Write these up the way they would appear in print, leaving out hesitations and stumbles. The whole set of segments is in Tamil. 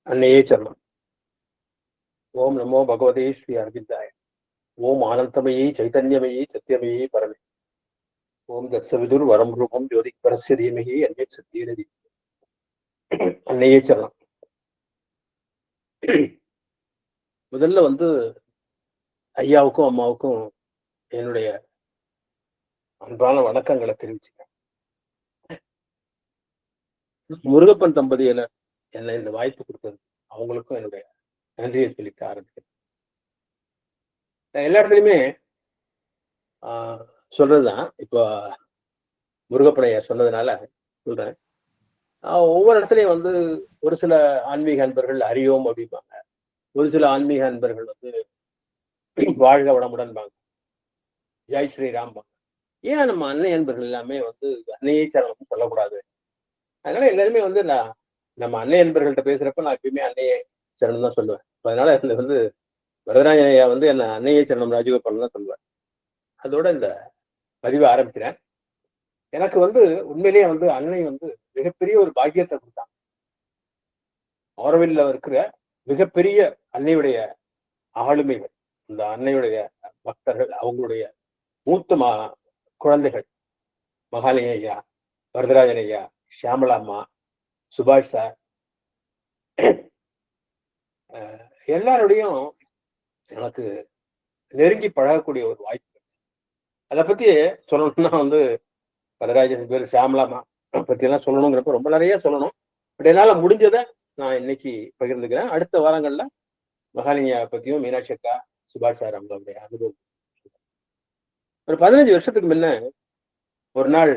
அன்னையே சரணம். ஓம் நமோ பகவதே ஸ்ரீ அரவிந்தாய. ஓம் ஆனந்தமயே சைதன்யமயே சத்தியமயே பரமே. ஓம் தத்சவிதுர் வரம் ரூபம் ஜோதி பரஸ்ய தீமகி அன்னை சத்தியனதி. அன்னையே சரணம். முதல்ல ஐயாவுக்கும் அம்மாவுக்கும் என்னுடைய அன்பான வணக்கங்களை தெரிவிச்சுக்கிறேன். முருகப்பன் தம்பதியில என்ன இந்த வாய்ப்பு கொடுத்தது அவங்களுக்கும் என்னுடைய நன்றியை சொல்லிட்டு ஆரம்பிக்கிறேன். எல்லா இடத்துலையுமே சொல்றதுதான். இப்போ முருகப்பனைய சொன்னதுனால சொல்றேன். ஒவ்வொரு இடத்துலையும் ஒரு சில ஆன்மீக அன்பர்கள் அறியோம் அப்படிம்பாங்க, ஒரு சில ஆன்மீக அன்பர்கள் வாழ்க வளமுடன்பாங்க, ஜெய் ஸ்ரீராம் பாங்க. ஏன் நம்ம அன்னை அன்பர்கள் எல்லாமே அன்னையே சரணம் சொல்லக்கூடாது? அதனால எல்லாருமே நான் நம்ம அன்னை அன்பர்கள்ட்ட பேசுறப்ப நான் எப்பயுமே அன்னையே சரணம் தான் சொல்லுவேன். அதனால இதுல வரதராஜனையா என்ன அன்னையே சரணம் ராஜகோபால் தான் சொல்லுவேன். அதோட இந்த பதிவை ஆரம்பிக்கிறேன். எனக்கு உண்மையிலேயே அன்னை மிகப்பெரிய ஒரு பாக்கியத்தை கொடுத்தாங்க. ஆரோவில்ல இருக்கிற மிகப்பெரிய அன்னையுடைய ஆளுமைகள், இந்த அன்னையுடைய பக்தர்கள், அவங்களுடைய மூத்த குழந்தைகள் மகாலிங்க ஐயா, வரதராஜன் ஐயா, ஷியாமலா அம்மா, சுபாஷ் சார், எல்லாருடையும் எனக்கு நெருங்கி பழகக்கூடிய ஒரு வாய்ப்பு. அதை பத்தி சொல்லணும்னா வரதராஜன் பேர் ஷியாமலாமா பத்தி எல்லாம் சொல்லணுங்கிறப்ப ரொம்ப நிறைய சொல்லணும். பட் என்னால முடிஞ்சதை நான் இன்னைக்கு பகிர்ந்துக்கிறேன். அடுத்த வாரங்கள்ல மகாலிங்கா பத்தியும், மீனாட்சி அக்கா, சுபாஷ் சார் அவங்களுடைய அனுபவம். ஒரு 15 வருஷத்துக்கு முன்ன ஒரு நாள்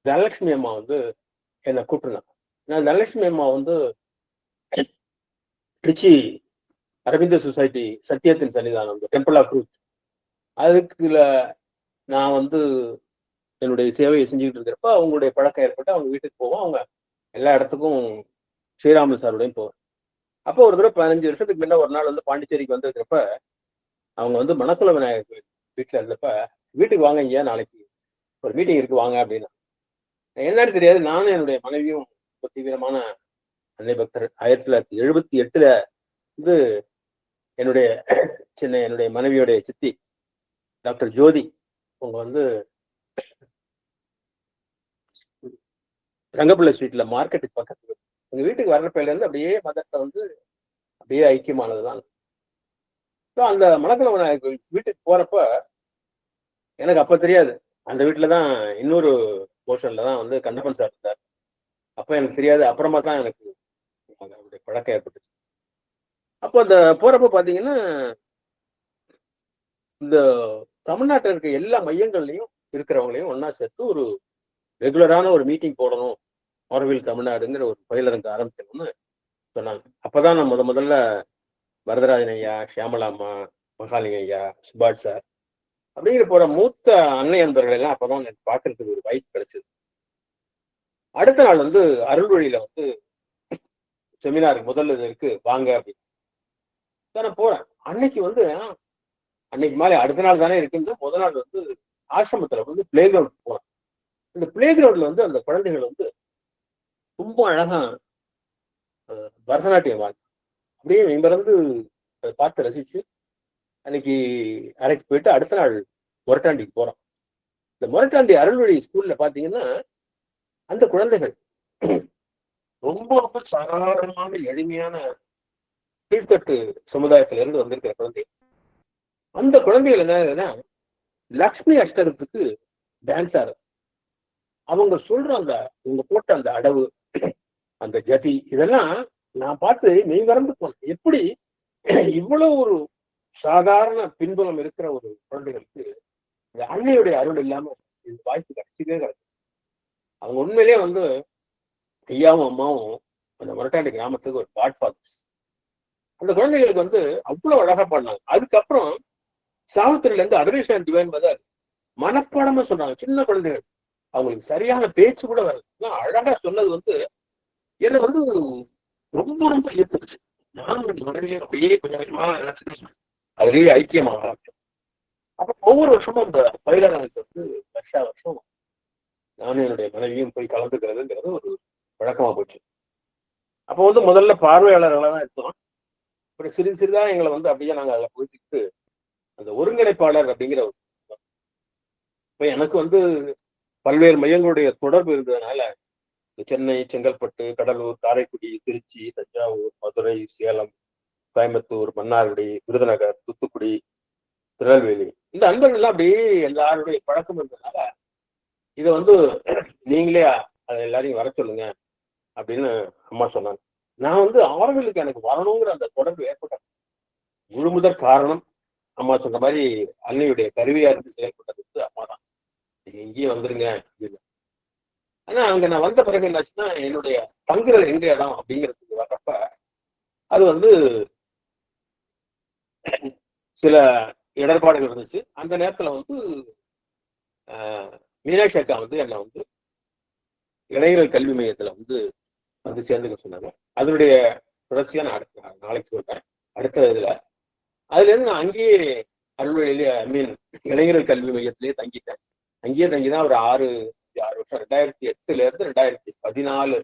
தனலட்சுமி அம்மா என்னை கூப்பிட்டுருந்தாங்க. நான் தனலட்சுமி அம்மா திருச்சி அரவிந்த சொசைட்டி சத்தியத்தின் சன்னிதானம், டெம்பிள் ஆஃப் ட்ரூத், அதுக்குள்ள நான் என்னுடைய சேவையை செஞ்சுக்கிட்டு இருக்கிறப்ப அவங்களுடைய பழக்கம் ஏற்பட்டு அவங்க வீட்டுக்கு போவோம். அவங்க எல்லா இடத்துக்கும் ஸ்ரீராமு சாருடையும் போவேன். அப்போ ஒரு தடவை 15 வருஷத்துக்கு முன்ன ஒரு நாள் பாண்டிச்சேரிக்கு வந்திருக்கிறப்ப அவங்க மணக்குள விநாயகர் வீட்டுல இருந்தப்ப, வீட்டுக்கு வாங்க, ஐயா நாளைக்கு ஒரு மீட்டிங் இருக்கு வாங்க அப்படின்னா. என்னன்னு தெரியாது, நானும் என்னுடைய மனைவியும் தீவிரமான அன்னை பக்தர். 1978 என்னுடைய மனைவியோடைய சித்தி டாக்டர் ஜோதி அவங்க ரங்கப்பிள்ளை ஸ்ட்ரீட்ல மார்க்கெட்டுக்கு பக்கத்துல எங்க வீட்டுக்கு வர்ற பையில இருந்து அப்படியே மதத்தை அப்படியே ஐக்கியமானதுதான். அந்த மணக்குள விநாயகர் வீட்டுக்கு போறப்ப எனக்கு அப்ப தெரியாது, அந்த வீட்டுலதான் இன்னொரு போர்ஷன்ல தான் கண்ணப்பன் சார் இருந்தார். அப்ப எனக்கு தெரியாது, அப்புறமா தான் எனக்கு அவருடைய பழக்கம் ஏற்பட்டுச்சு. அப்போ அந்த போறப்ப பாத்தீங்கன்னா இந்த தமிழ்நாட்டில் இருக்க எல்லா மையங்கள்லையும் இருக்கிறவங்களையும் ஒன்னா சேர்த்து ஒரு ரெகுலரான ஒரு மீட்டிங் போடணும், ஆரோவில் தமிழ்நாடுங்கிற ஒரு பயிலரங்கு ஆரம்பிக்கணும்னு சொன்னாங்க. அப்பதான் நான் முதல்ல வரதராஜன் ஐயா, ஷியாமலா அம்மா, மகாலிங்க ஐயா, சுபாஷ் சார் அப்படிங்கிற போற மூத்த அன்னை அன்பர்கள் எல்லாம் அப்பதான் எனக்கு பார்க்கறதுக்கு ஒரு வாய்ப்பு கிடைச்சது. அடுத்த நாள் அருள்வழியில செமினாருக்கு முதல்ல இருக்கு வாங்க அப்படின்னு நான் போறேன். அன்னைக்கு மாலை அடுத்த நாள் தானே இருக்குன்னு முதல் நாள் ஆசிரமத்துல பிளே கிரவுண்ட் போனேன். இந்த பிளே கிரவுண்ட்ல அந்த குழந்தைகள் ரொம்ப அழகா பரதநாட்டியம் வாங்க அப்படியே இங்கிருந்து அதை பார்த்து ரசிச்சு அன்னைக்கு அறைக்கு போயிட்டு அடுத்த நாள் மொரட்டாண்டிக்கு போறோம். இந்த மொரட்டாண்டி அருள்வழி ஸ்கூல்ல பாத்தீங்கன்னா அந்த குழந்தைகள் ரொம்ப ரொம்ப சாதாரணமான எளிமையான கீழ்த்தட்டு சமுதாயத்தில இருந்து வந்திருக்கிற குழந்தைகள். அந்த குழந்தைகள் என்ன லக்ஷ்மி அஷ்டகத்துக்கு டான்ஸ் ஆடுற அவங்க சொல்ற அந்த இவங்க போட்ட அந்த அடவு, அந்த ஜதி, இதெல்லாம் நான் பார்த்து மெய்மறந்து போனேன். எப்படி இவ்வளவு ஒரு சாதாரண பின்புலம் இருக்கிற ஒரு குழந்தைகளுக்கு இந்த அன்னையுடைய அருள் இல்லாம இந்த வாய்ப்பு கிடைச்சிக்கவே கிடையாது. அவங்க உண்மையிலேயே ஐயாவும் அம்மாவும் அந்த மொரட்டாண்டி கிராமத்துக்கு ஒரு காட் ஃபாதர்ஸ். அந்த குழந்தைகளுக்கு அவ்வளவு அழகா பாடினாங்க. அதுக்கப்புறம் சாவித்திரில இருந்து அடரேஷன் டிவைன் மதர் மனப்பாடமா சொன்னாங்க. சின்ன குழந்தைகள், அவங்களுக்கு சரியான பேச்சு கூட வரல, அழகா சொன்னது என்ன ரொம்ப ரொம்ப ஈர்த்துருச்சு. நானும் மனைவியே அப்படியே கொஞ்சம் கொஞ்சமா நினைச்சிட்டு அதுலேயே ஐக்கியமாக ஆரம்பிச்சோம். அப்ப ஒவ்வொரு வருஷமும் அந்த பயிலரங்குக்கு வருஷா வருஷம் நானும் என்னுடைய மனைவியும் போய் கலந்துக்கிறதுங்கிறது ஒரு வழக்கமா போச்சு. அப்போ வந்து முதல்ல பார்வையாளர்களாக தான் இருந்தோம். அப்புறம் சிறிது சிறிதா எங்களை வந்து அப்படியே நாங்கள் அதில் புகுத்திட்டு அந்த ஒருங்கிணைப்பாளர் அப்படிங்கிற இப்போ எனக்கு வந்து பல்வேறு மையங்களுடைய தொடர்பு இருந்ததுனால சென்னை, செங்கல்பட்டு, கடலூர், காரைக்குடி, திருச்சி, தஞ்சாவூர், மதுரை, சேலம், கோயம்புத்தூர், மன்னார்குடி, விருதுநகர், தூத்துக்குடி, திருநெல்வேலி, இந்த அன்பர்கள்லாம் அப்படியே எல்லாருடைய பழக்கம் இருந்ததுனால இதை வந்து நீங்களே அதை எல்லாரையும் வர சொல்லுங்க அப்படின்னு அம்மா சொன்னாங்க. நான் வந்து ஆரோவிலுக்கு எனக்கு வரணுங்கிற அந்த தொடர்பு ஏற்பட்ட முழுமுதற் காரணம் அம்மா சொன்ன மாதிரி அன்னையுடைய கருவியா இருந்து செயல்பட்டதுக்கு அம்மா தான். நீங்க இங்கேயே வந்துருங்க அப்படின்னு. ஆனா அங்க நான் வந்த பிறகு என்னாச்சுன்னா என்னுடைய தங்குறது எங்க இடம் அப்படிங்கிறதுக்கு வர்றப்ப அது வந்து சில இடர்பாடுகள் இருந்துச்சு. அந்த நேரத்துல வந்து மீனாட்சி அக்கா வந்து என்னை வந்து இளைஞர்கள் கல்வி மையத்துல வந்து சேர்ந்துக்க சொன்னாங்க. அதனுடைய தொடர்ச்சியா நான் அடுத்த நாளைக்கு சொல்றேன் அடுத்த இதுல. அதுல இருந்து நான் அங்கேயே அலுவலிலேயே இளைஞர்கள் கல்வி மையத்திலேயே தங்கிட்டேன். அங்கேயே தங்கிதான் ஒரு 6 வருஷம் 2008 இருந்து 2014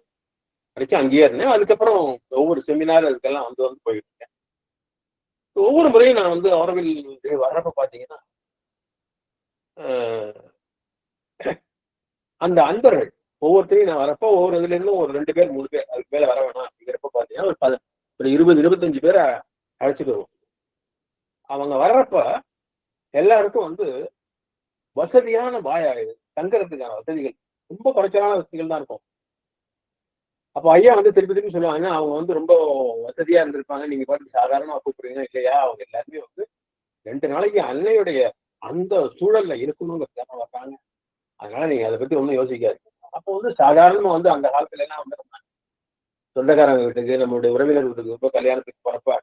வரைக்கும் அங்கேயே இருந்தேன். அதுக்கப்புறம் ஒவ்வொரு செமினார் அதுக்கெல்லாம் வந்து போயிட்டு இருக்கேன். ஒவ்வொரு முறையும் நான் வந்து ஆரோவில் வர்றப்ப பாத்தீங்கன்னா அந்த அன்பர்கள் ஒவ்வொருத்தரையும் நான் வரப்போ ஒவ்வொரு இதுல இருந்தும் ஒரு 2 பேர் 3 பேர் அதுக்கு மேல வர வேணாம் அப்படிங்கிறப்ப பாத்தீங்கன்னா ஒரு 20-25 பேரை அழைச்சிட்டு வருவோம். அவங்க வர்றப்ப எல்லாருக்கும் வந்து வசதியான தங்குறதுக்கான வசதிகள் ரொம்ப குறைச்சலான வசதிகள் தான் இருக்கும். அப்போ ஐயா வந்து திருப்பி திருப்பி சொல்லுவாங்க, அவங்க வந்து ரொம்ப வசதியா இருந்திருப்பாங்க, நீங்க பாட்டு சாதாரணமா கூப்பிடுறீங்க இல்லையா, அவங்க எல்லாருமே வந்து 2 நாளைக்கு அன்னையுடைய அந்த சூழல்ல இருக்கணுங்கிறதுக்காக வர்றாங்க, அதனால நீங்க அதை பத்தி ஒன்றும் யோசிக்காது. அப்போ வந்து சாதாரணமா வந்து அந்த காலத்துல எல்லாம் வந்து நம்ம சொந்தக்காரங்க வீட்டுக்கு நம்மளுடைய உறவினர் வீட்டுக்கு ரொம்ப கல்யாணத்துக்கு போறப்ப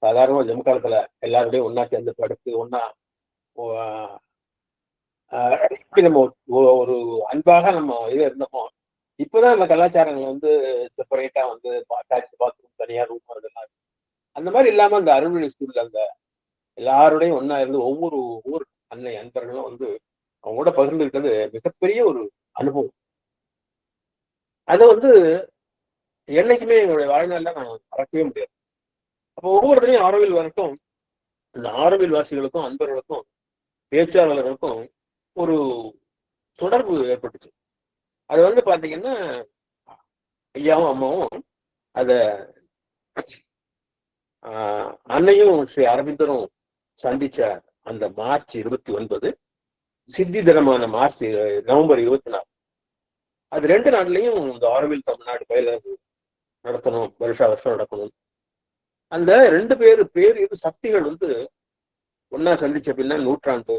சாதாரணமா ஜம்மு காலத்துல எல்லாருடையும் ஒன்னா சேர்ந்து படுத்து ஒன்னா நம்ம ஒரு அன்பாக நம்ம இது இருந்தோமோ. இப்பதான் அந்த கலாச்சாரங்கள் வந்து செப்பரேட்டா வந்து பாத்ரூம் தனியா ரூம் வருதுலாம். அந்த மாதிரி இல்லாம அந்த அருள்மொழி ஸ்கூல்ல அந்த எல்லாருடையும் ஒன்னா இருந்து ஒவ்வொரு ஊர் அன்னை அன்பர்களும் வந்து அவங்க கூட பகிர்ந்துக்கிட்டது மிகப்பெரிய ஒரு அனுபவம். அதை வந்து என்னைக்குமே எங்களுடைய வாழ்நாள்ல நான் மறக்கவே முடியாது. அப்போ ஒவ்வொருத்தரையும் ஆரோவில் வரட்டும் அந்த ஆரோவில் வாசிகளுக்கும் அன்பர்களுக்கும் பேச்சாளர்களுக்கும் ஒரு தொடர்பு ஏற்பட்டுச்சு. அது வந்து பாத்தீங்கன்னா ஐயாவும் அம்மாவும் அத அன்னையும் ஸ்ரீ அரவிந்தரும் சந்திச்ச அந்த மார்ச் 29 சித்தி தினமான நவம்பர் 24 அது 2 நாள்லயும் இந்த ஆரோவில் தமிழ்நாடு பயிலரங்கு நடத்தணும், வருஷம் நடக்கணும். அந்த 2 பேர் இது சக்திகள் வந்து ஒன்னா சந்திச்ச பின்னா நூற்றாண்டு,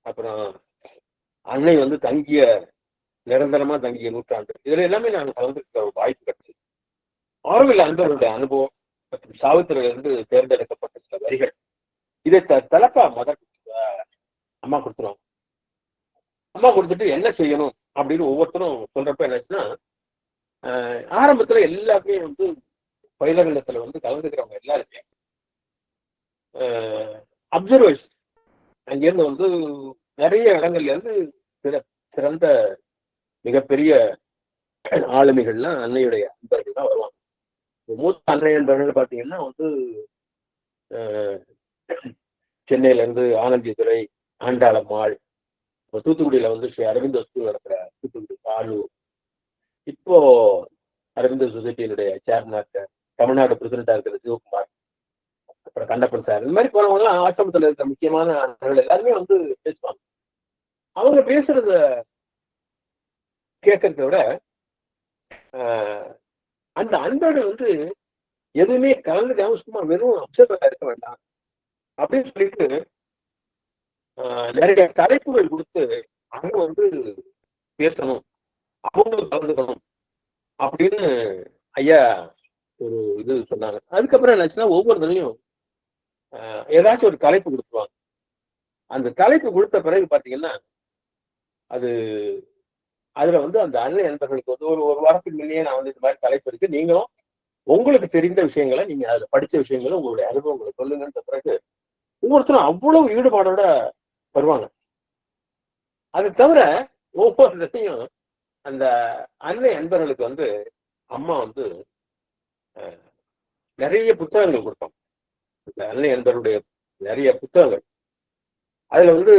அப்புறம் அன்னை வந்து நிரந்தரமா தங்கிய நூற்றாண்டு, இதுல எல்லாமே நாங்கள் கலந்துருக்க வாய்ப்பு கிடைச்சது. ஆரோவில் அன்பர்களுடைய அனுபவம் மற்றும் சாவித்திரியிலிருந்து தேர்ந்தெடுக்கப்பட்ட சில வரிகள் இதை தலைப்பா அம்மா கொடுத்துருவாங்க. அம்மா கொடுத்துட்டு என்ன செய்யணும் அப்படின்னு ஒவ்வொருத்தரும் சொல்றப்ப என்னாச்சுன்னா ஆரம்பத்துல எல்லாருமே வந்து பயிலகத்துல வந்து கலந்துக்கிறவங்க எல்லாருமே அப்சர்வர்ஸ் அங்கிருந்து வந்து நிறைய இடங்கள்ல இருந்து சிறந்த மிகப்பெரிய ஆளுமைகள்லாம் அன்னையுடைய அன்பர்கள் தான் வருவாங்க. மூத்த அன்னை அன்பர்கள் பார்த்தீங்கன்னா வந்து சென்னையில இருந்து ஆனந்திதுரை, ஆண்டாளம்மாள், தூத்துக்குடியில வந்து ஸ்ரீ அரவிந்த ஸ்கூல் நடக்கிற தூத்துக்குடி பாலு, இப்போ அரவிந்த சொசைட்டியினுடைய சேர்மனாக தமிழ்நாடு பிரசிடண்டா இருக்கிற சிவகுமார், அப்புறம் கண்டப்பன் சார், இந்த மாதிரி போனவங்க எல்லாம் ஆசிரமத்தில் இருக்கிற முக்கியமான அன்பர்கள் எல்லாருமே வந்து பேசுவாங்க. அவங்க பேசுறத கேட்கறத விட அந்த அன்பர்கள் வந்து எதுவுமே கலந்துக்காம சும்மா வெறும் அப்சர்வரா இருக்க வேண்டாம் அப்படின்னு சொல்லிட்டு நிறைய தலைப்புகள் கொடுத்து அவங்க வந்து பேசணும், அவங்க கலந்துக்கணும் அப்படின்னு ஐயா ஒரு இது சொன்னாங்க. அதுக்கப்புறம் என்னாச்சுன்னா ஒவ்வொருத்தரையும் ஏதாச்சும் ஒரு தலைப்பு கொடுத்துருவாங்க. அந்த தலைப்பு கொடுத்த பிறகு பாத்தீங்கன்னா அதுல வந்து அந்த அன்னை நண்பர்களுக்கு வந்து ஒரு வாரத்துக்கு முன்னே நான் வந்து இந்த மாதிரி தலைப்பு இருக்கு, நீங்களும் உங்களுக்கு தெரிந்த விஷயங்களை நீங்க அதுல படிச்ச விஷயங்களை உங்களுடைய அனுபவங்களை சொல்லுங்கன்ற பிறகு ஒவ்வொருத்தரும் அவ்வளவு ஈடுபாடோட வருவாங்க. அது தவிர ஒவ்வொரு திசையும் அந்த அன்னை அன்பர்களுக்கு வந்து அம்மா வந்து நிறைய புத்தகங்கள் கொடுத்தோம். அன்னை என்பவருடைய நிறைய புத்தகங்கள். அதுல வந்து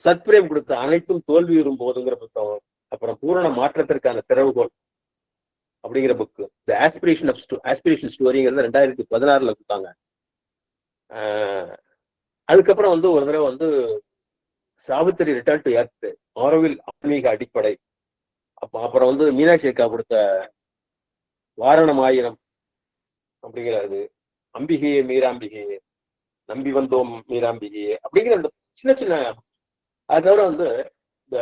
சத்பிரேம் கொடுத்த அனைத்தும் தோல்வியுறும் போதுங்கிற புத்தகம், அப்புறம் பூரண மாற்றத்திற்கான திறவுகோல் அப்படிங்கிற புக்கு, த ஆஸ்பிரேஷன் ஸ்டோரிங்கிறத 2016 கொடுத்தாங்க. அதுக்கப்புறம் வந்து ஒரு தடவை வந்து Savitri return to earth, Auroville ஆன்மீக அடிப்படை. அப்புறம் வந்து மீனாட்சி அக்கா கொடுத்த வாரணம் ஆயிரம் அப்படிங்கிறது, அம்பிகையே மீராம்பிகையே, நம்பி வந்தோம் மீராம்பிகையே அப்படிங்கிற அந்த சின்ன சின்ன. அது தவிர வந்து இந்த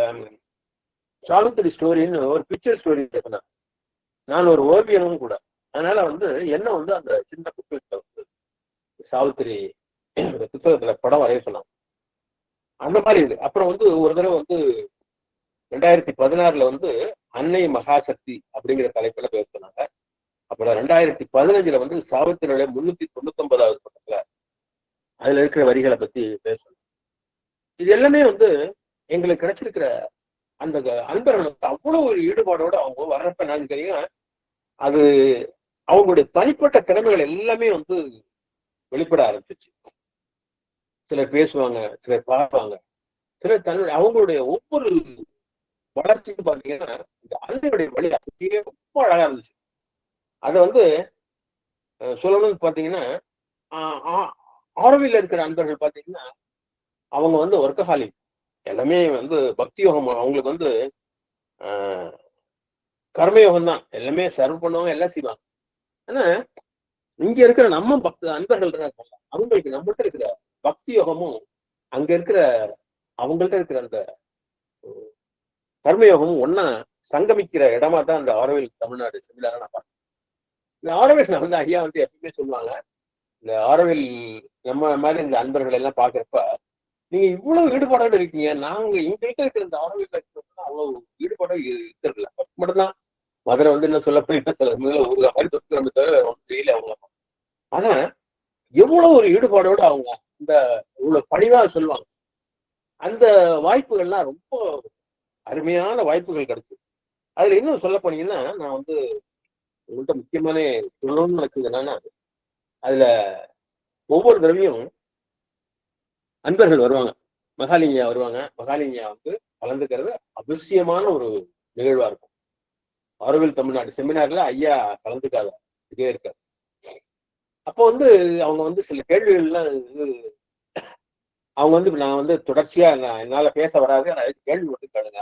சாவித்திரி ஸ்டோரின்னு ஒரு பிக்சர் ஸ்டோரி சொன்னேன். நான் ஒரு ஓவியனும் கூட. அதனால வந்து என்ன வந்து அந்த சின்ன புத்தகத்துல வந்து சாவித்திரி புத்தகத்துல படம் வரைய சொன்னாங்க. அந்த மாதிரி இது. அப்புறம் வந்து ஒரு தடவை வந்து 2016 வந்து அன்னை மகாசக்தி அப்படிங்கிற தலைப்புல பேசினாங்க. அப்புறம் 2015 வந்து சாவித்திரியோட 399வது பக்கத்துல அதுல இருக்கிற வரிகளை பத்தி பேசணும். இது எல்லாமே வந்து எங்களுக்கு கிடைச்சிருக்கிற அந்த அன்பர்கள் வந்து அவ்வளவு ஒரு ஈடுபாடோட அவங்க வர்றப்ப நான் தெரியும், அது அவங்களுடைய தனிப்பட்ட திறமைகள் எல்லாமே வந்து வெளிப்பட ஆரம்பிச்சிச்சு. சிலர் பேசுவாங்க, சிலர் பார்ப்பாங்க, சிலர் தன்னுடைய அவங்களுடைய ஒவ்வொரு வளர்ச்சிக்கு பாத்தீங்கன்னா இந்த அன்னையுடைய வழி அப்படியே ரொம்ப அழகா இருந்துச்சு. அதை வந்து சொல்லணும்னு பாத்தீங்கன்னா ஆரோவில் இருக்கிற அன்பர்கள் பாத்தீங்கன்னா அவங்க வந்து ஒர்க்கஹாலிக், எல்லாமே வந்து பக்தி யோகம், அவங்களுக்கு வந்து கர்மயோகம் தான், எல்லாமே சர்வ் பண்ணுவாங்க, எல்லாம் செய்வாங்க. ஆனா இங்க இருக்கிற நம்ம அன்பர்கள் இருக்காங்க, அவங்களுக்கு நம்மகிட்ட இருக்கிற பக்தி யோகமும் அங்க இருக்கிற அவங்கள்ட்ட இருக்கிற அந்த கர்மயோகமும் ஒன்னா சங்கமிக்கிற இடமா தான் அந்த ஆரோவில் தமிழ்நாடு செமினாரை நான் பார்த்தேன். இந்த ஆரோவில் வந்து ஐயா வந்து எப்பவுமே சொல்லுவாங்க, இந்த ஆரோவில் நம்ம மாதிரி இந்த அன்பர்கள் எல்லாம் பாக்குறப்ப நீங்க இவ்வளவு ஈடுபாடோடு இருக்கீங்க, நாங்க எங்கள்கிட்ட இருக்கிற இந்த ஆரோவில் இருக்கிறது அவ்வளவு ஈடுபாடோ இருக்கிறது இல்லை. மட்டும்தான் மதுரை வந்து என்ன சொல்ல போனீங்கன்னா ஒரு மாதிரி தொட்டு நம்ம தவிர ஒன்றும் செய்யல அவங்க. ஆனா எவ்வளவு ஒரு ஈடுபாடோடு அவங்க இந்த இவ்வளவு பணிவா சொல்லுவாங்க. அந்த வாய்ப்புகள்லாம் ரொம்ப அருமையான வாய்ப்புகள் கிடைச்சு. அதுல இன்னும் சொல்ல போனீங்கன்னா நான் வந்து உங்கள்கிட்ட முக்கியமான சொல்லணும்னு நினைச்சது என்னன்னா, அதுல ஒவ்வொரு தடவையும் அன்பர்கள் வருவாங்க, மகாலிங்கா வருவாங்க. மகாலிங்கா வந்து கலந்துக்கிறது அவசியமான ஒரு நிகழ்வா இருக்கும். ஆரோவில் தமிழ்நாடு செமினார்ல ஐயா கலந்துக்காத இதே இருக்காது. அப்போ வந்து அவங்க வந்து சில கேள்விகள்லாம் அவங்க வந்து நான் வந்து தொடர்ச்சியா என்னால பேச வராது, கேள்வி மட்டும் கேளுங்க.